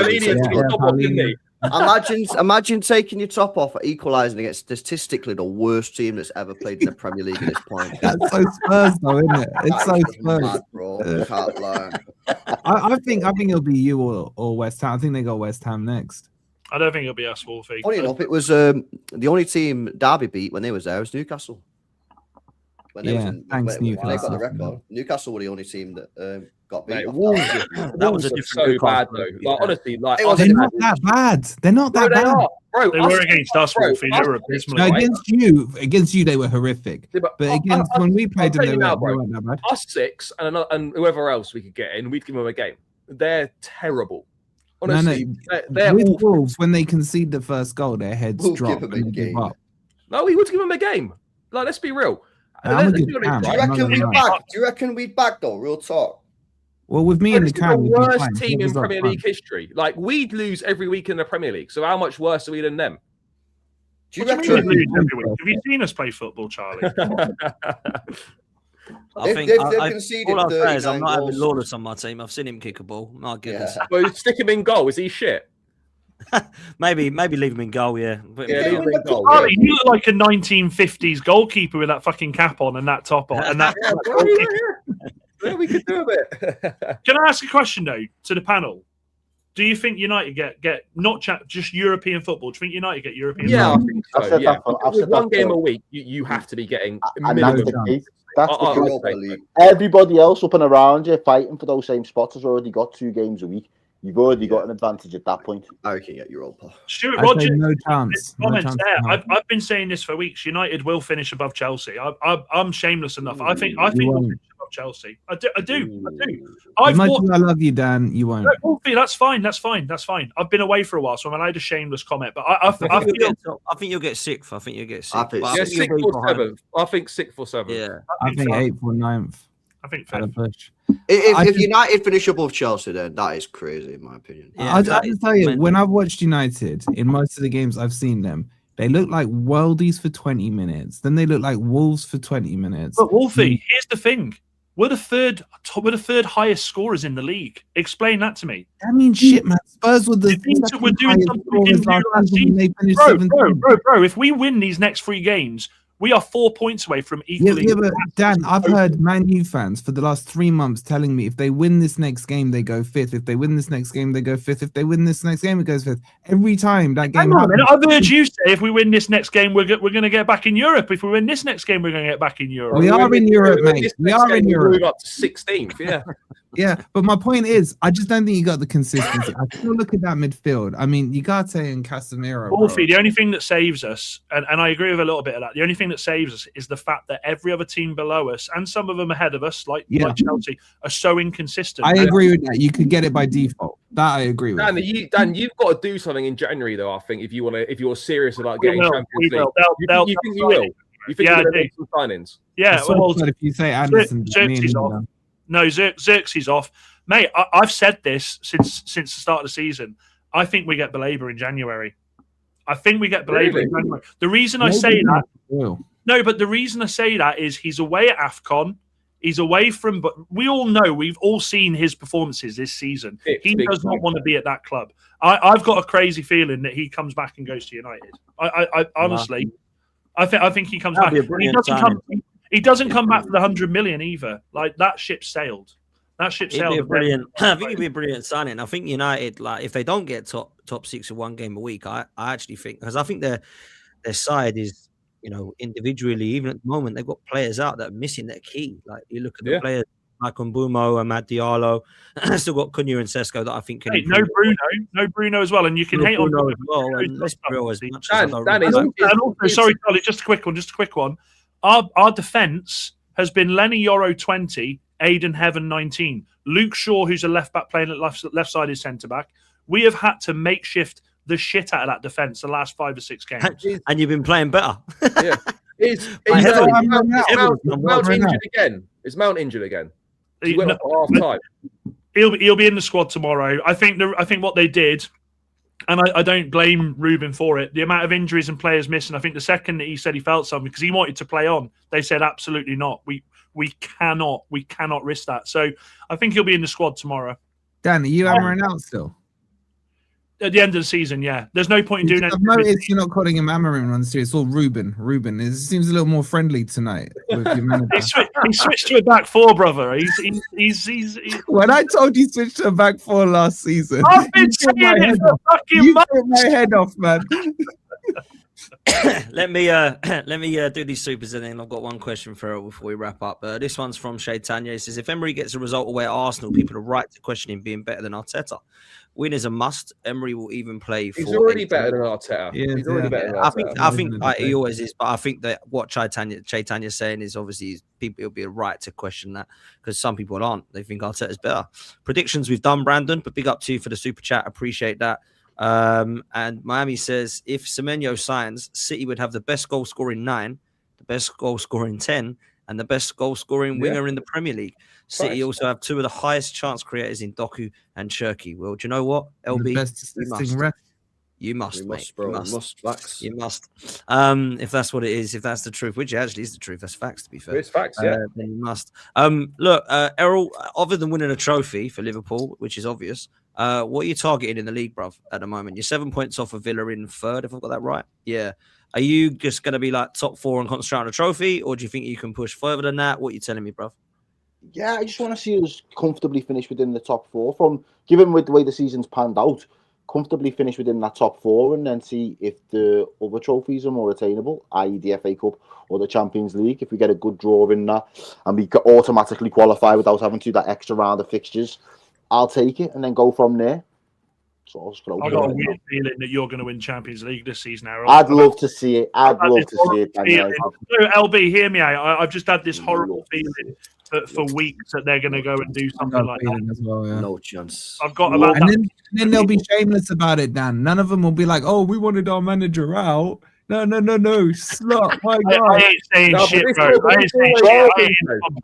Imagine taking your top off, equalising against statistically the worst team that's ever played in the Premier League at this point. That's so Spurs, though, isn't it? It's so Spurs. Mad, bro. Can't lie. I think it'll be you or West Ham. I think they got West Ham next. I don't think it'll be us, Wolfie. Funny enough, it was the only team Derby beat when they was there was Newcastle. When they Newcastle. They got the record. Newcastle were the only team that got beat. That was so bad, though. Like, honestly, like they're not that bad. They're not that bad. Bro, they were against us, Wolfie. They were abysmal. No, against you, they were horrific. Yeah, but against when we played them, they weren't that bad. Us 6 and whoever else we could get in, we'd give them a game. They're terrible. Honestly, they're with awful. Wolves, when they concede the first goal, their heads drop and they give up. No, we would give them a game. Like, let's be real. Do you reckon we'd back though? Real talk. Well, with me in the camp, the worst team in Premier League history. Like, we'd lose every week in the Premier League. So how much worse are we than them? Do you reckon we lose every week? Have you seen us play football, Charlie? They've conceded. All I'll say is I'm not having Lawless on my team. I've seen him kick a ball. My goodness. Yeah. Well, stick him in goal. Is he shit? maybe leave him in goal. Yeah. Charlie, you look like a 1950s goalkeeper with that fucking cap on and that top on and that. Yeah, we could do a bit. Can I ask a question though to the panel? Do you think United get not just European football? Do you think United get European? Yeah, football? I think so. I've said one game a week, you have to be getting minimum. That's the case. Everybody else up and around you fighting for those same spots has already got 2 games a week. You've already got an advantage at that point. I reckon you get Europa. Stuart Rogers, no chance. I've been saying this for weeks. United will finish above Chelsea. I'm shameless enough. I think we'll finish above Chelsea. I do. As much as I love you, Dan, you won't. That's fine. I've been away for a while, so I'm allowed a shameless comment. But I think you'll get 6th. I think you'll get 6th. I think 6th or 7th. I think 6th or 7th. Yeah. I think 8th or 9th. I think push. If United finish above Chelsea, then that is crazy, in my opinion. Yeah, I tell you, when I've watched United in most of the games I've seen them, they look like worldies for 20 minutes. Then they look like Wolves for 20 minutes. But Wolfie, here's the thing: we're the third highest scorers in the league. Explain that to me. I mean, shit, man. Spurs were the we're doing something we didn't do last season. Bro, if we win these next 3 games, we are 4 points away from equally. Yeah, but Dan, I've heard Man U fans for the last 3 months telling me if they win this next game, they go 5th. If they win this next game, they go 5th. If they win this next game, it goes 5th. Every time that game happens. I've heard you say if we win this next game, we're going to get back in Europe. If we win this next game, we're going to get back in Europe. We are in Europe, mate. We are in Europe. Move up to 16th, yeah. Yeah, but my point is, I just don't think you got the consistency. I still look at that midfield. I mean, Ugarte and Casemiro. Wolfie, the only thing that saves us, and I agree with a little bit of that, the only thing that saves us is the fact that every other team below us, and some of them ahead of us, like Chelsea, are so inconsistent. I agree with that. You could get it by default. That I agree with. Dan, you've got to do something in January, though. I think if you're serious about getting Champions League, you think you will? You think you'll make some signings? Yeah. Well, if you say Anderson, Xerxes off. No, Xerxes off. Mate, I've said this since the start of the season. I think we get Belabor in January. The reason I say that... No, but the reason I say that is he's away at AFCON. He's away from, but we all know, we've all seen his performances this season. He does not want to be at that club. I've got a crazy feeling that he comes back and goes to United. I honestly, I think he comes back. He doesn't come back for the 100 million either. Like, that ship sailed. That ship sailed. Brilliant. I think it'd be a brilliant signing. I think United, like, if they don't get top six of one game a week, I actually think, because I think their side is, individually, even at the moment, they've got players out that are missing their key. Like, you look at the players like Mbumo and Amad Diallo, still got Cunha and Sesko that I think can. No Bruno as well, and you can hate on Bruno as well. And let's be real, as much and also, sorry, Charlie, just a quick one. Our defense has been Lenny Yoro 20, Aidan Heaven 19, Luke Shaw, who's a left back playing at left side is centre back. We have had to makeshift the shit out of that defense the last 5 or 6 games, and you've been playing better. Yeah, is Mount injured again? Is Mount injured again? He went off at half time. He'll be in the squad tomorrow. I think what they did, and I don't blame Ruben for it, the amount of injuries and players missing. I think the second that he said he felt something because he wanted to play on, they said absolutely not. We cannot risk that. So I think he'll be in the squad tomorrow. Dan, are you hammering out still? At the end of the season, yeah. There's no point in doing anything. I've noticed you're not calling him hammering on the series. It's all Ruben. It seems a little more friendly tonight. With your manager. He switched to a back four, brother. He's When I told you switch to a back four last season, I've been saying it for fucking months. You my head off, man. Let me do these supers, and then I've got one question for her before we wrap up. This one's from Shaitanya. He says, if Emery gets a result away at Arsenal, people are right to question him being better than Arteta. Win is a must. Emery will even play. He's already better than Arteta. He's already better than Arteta. I think he always is, but I think that what Chaitanya's saying is obviously people will be right to question that because some people aren't. They think Arteta's better. Predictions we've done, Brandon, but big up to you for the super chat. Appreciate that. And Miami says if Semenyo signs, City would have the best goal scoring 9, the best goal scoring 10, and the best goal scoring winger in the Premier League. City also have 2 of the highest chance creators in Doku and Cherki. Well, do you know what? LB, you must, mate. You must. If that's what it is, if that's the truth, which actually is the truth, that's facts. To be fair, it's facts. Yeah, then you must. Look, Errol. Other than winning a trophy for Liverpool, which is obvious, what are you targeting in the league, bruv? At the moment, you're 7 points off of Villa in 3rd. If I've got that right, yeah. Are you just going to be like top 4 and concentrate on a trophy, or do you think you can push further than that? What are you telling me, bruv? Yeah, I just want to see us comfortably finish within the top 4. From given with the way the season's panned out, comfortably finish within that top 4, and then see if the other trophies are more attainable, i.e. the FA Cup or the Champions League. If we get a good draw in that, and we can automatically qualify without having to do that extra round of fixtures, I'll take it and then go from there. So I've got a weird feeling that you're going to win Champions League this season, Errol. I'd love to see it. I'd love to see it. So, LB, hear me out. I've just had this horrible feeling for weeks that they're going to go and do something like that. As well, yeah. No chance. I've got about and then they'll be shameless about it, Dan. None of them will be like, "Oh, we wanted our manager out." No, slot. My God. I ain't saying shit, bro.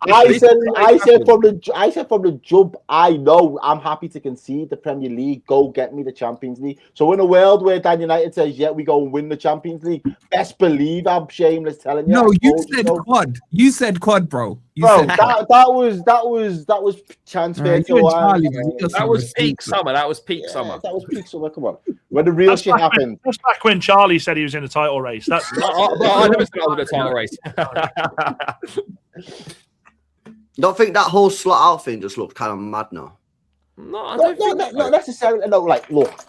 I said from the jump, I know I'm happy to concede the Premier League. Go get me the Champions League. So in a world where Dan United says, "Yeah, we go and win the Champions League," best believe I'm shameless telling you. No, you said quad. You said quad, bro. That was chance fair. That was peak summer. That was peak summer. That was peak summer. Come on, when the real shit happened. That's back when Charlie said he was in a title race. That's I never said I was in a title race. Don't think that whole slot out thing just looked kind of mad now. No, I don't think not necessarily. No, like, look,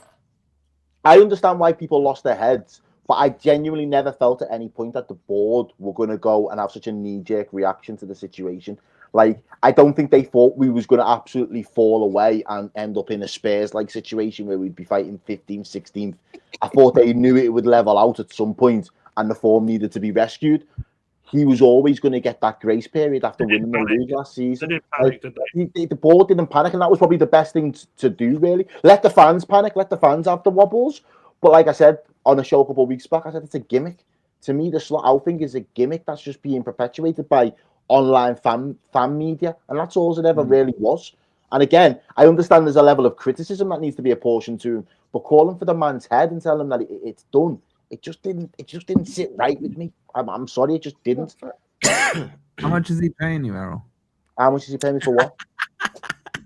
I understand why people lost their heads, but I genuinely never felt at any point that the board were going to go and have such a knee-jerk reaction to the situation. Like, I don't think they thought we was going to absolutely fall away and end up in a Spurs-like situation where we'd be fighting 15th, 16th. I thought they knew it would level out at some point and the form needed to be rescued. He was always going to get that grace period after winning the league last season. They didn't panic, did they? The board didn't panic, and that was probably the best thing to do, really. Let the fans panic, let the fans have the wobbles. But like I said on a show a couple of weeks back, I said it's a gimmick. To me, the slot out thing is a gimmick that's just being perpetuated by online fan media, and that's all it ever really was. And again, I understand there's a level of criticism that needs to be apportioned to him, but calling for the man's head and telling him that it's done, it just didn't sit right with me. I'm sorry, it just didn't. How much is he paying you, Errol? How much is he paying me for what?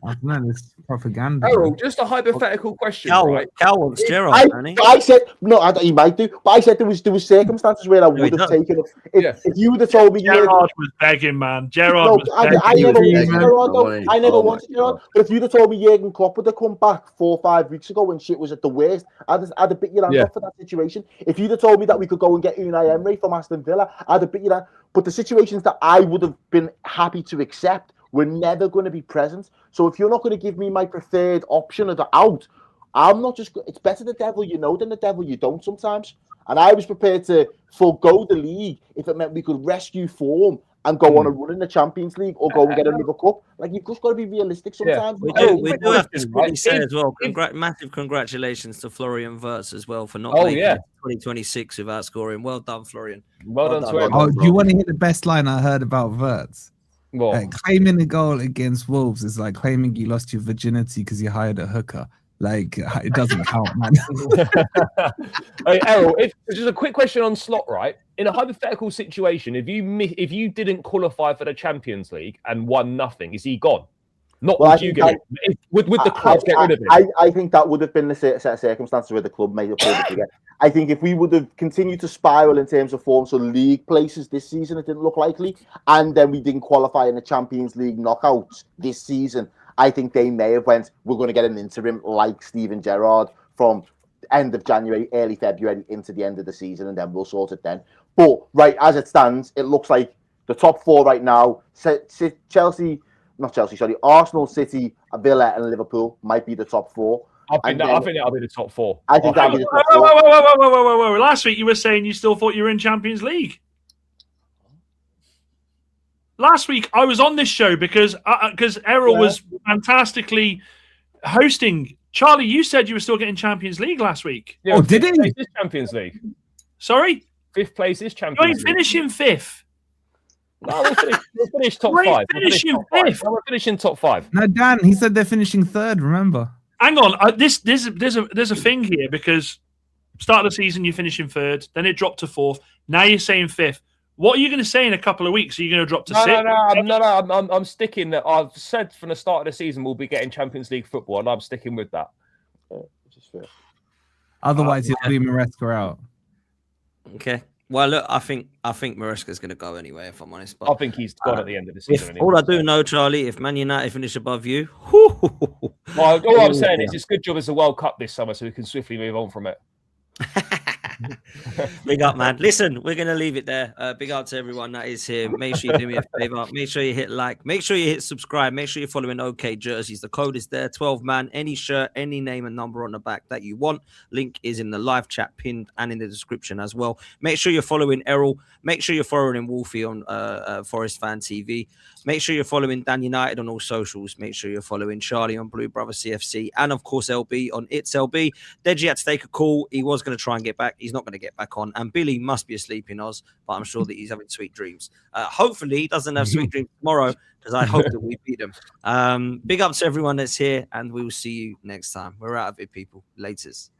I don't know, this propaganda. Errol, just a hypothetical question, right? Cal wants Gerrard, I said no. He might do, but I said there was circumstances where I would have taken it. If you would have told me, Gerrard was begging, man. Gerrard was begging. I never wanted Gerrard. But if you'd have told me Jurgen Klopp would have come back 4 or 5 weeks ago when shit was at the worst, I'd have bit your hand off for that situation. If you'd have told me that we could go and get Unai Emery from Aston Villa, I'd have bit your hand. But the situations that I would have been happy to accept were never going to be present. So if you're not going to give me my preferred option of the out, I'm not just. It's better the devil you know than the devil you don't sometimes. And I was prepared to forego the league if it meant we could rescue form and go on a run in the Champions League or go and get another cup. Like, you've just got to be realistic sometimes. We do have to quickly say as well, massive congratulations to Florian Wirtz as well for not making 2026 without scoring. Well done, Florian. Well done to everyone. Do you want to hear the best line I heard about Wirtz? Claiming a goal against Wolves is like claiming you lost your virginity because you hired a hooker. Like, it doesn't count, man. Hey, Errol, just a quick question on Slot, right? In a hypothetical situation, if you didn't qualify for the Champions League and won nothing, is he gone? Not would you get it? Would the club get rid of him? I think that would have been the set of circumstances where the club may have pulled it together. I think if we would have continued to spiral in terms of form, so league places this season, it didn't look likely, and then we didn't qualify in the Champions League knockouts this season, I think they may have went, we're going to get an interim like Steven Gerrard from end of January, early February into the end of the season, and then we'll sort it then. But right as it stands, it looks like the top 4 right now, Arsenal, City, Villa, and Liverpool might be the top 4. I think that'll be the top 4. I think that'll be the top 4. Whoa. Last week you were saying you still thought you were in Champions League. Last week I was on this show because Errol was fantastically hosting. Charlie, you said you were still getting Champions League last week. Yeah, did he? This Champions League. Sorry? 5th place is Champions League. You ain't finishing 5th. No, we'll finish top 5. We're finishing top 5. No, Dan, he said they're finishing 3rd, remember? Hang on. There's a thing here because start of the season you're finishing 3rd, then it dropped to 4th. Now you're saying 5th. What are you going to say in a couple of weeks? Are you going to drop to 6th? No. I'm sticking that. I've said from the start of the season we'll be getting Champions League football, and I'm sticking with that. Otherwise, you'll be Maresca out. Okay. Well, look, I think Maresca's going to go anyway, if I'm honest. But I think he's gone at the end of the season. Anyway. All I do know, Charlie, if Man United finish above you, all I'm saying is it's a good job as a World Cup this summer, so we can swiftly move on from it. Big up, man. Listen, we're going to leave it there. Big up to everyone that is here. Make sure you do me a favor. Make sure you hit like. Make sure you hit subscribe. Make sure you're following OK Jerseys. The code is there. 12 man. Any shirt, any name and number on the back that you want. Link is in the live chat pinned and in the description as well. Make sure you're following Errol. Make sure you're following Wolfie on Forest Fan TV. Make sure you're following Dan United on all socials. Make sure you're following Charlie on Blue Brother CFC. And, of course, LB on It's LB. Deji had to take a call. He was going to try and get back. He's not going to get back on. And Billy must be asleep in Oz, but I'm sure that he's having sweet dreams. Hopefully, he doesn't have sweet dreams tomorrow because I hope that we beat him. Big up to everyone that's here, and we will see you next time. We're out of it, people. Laters.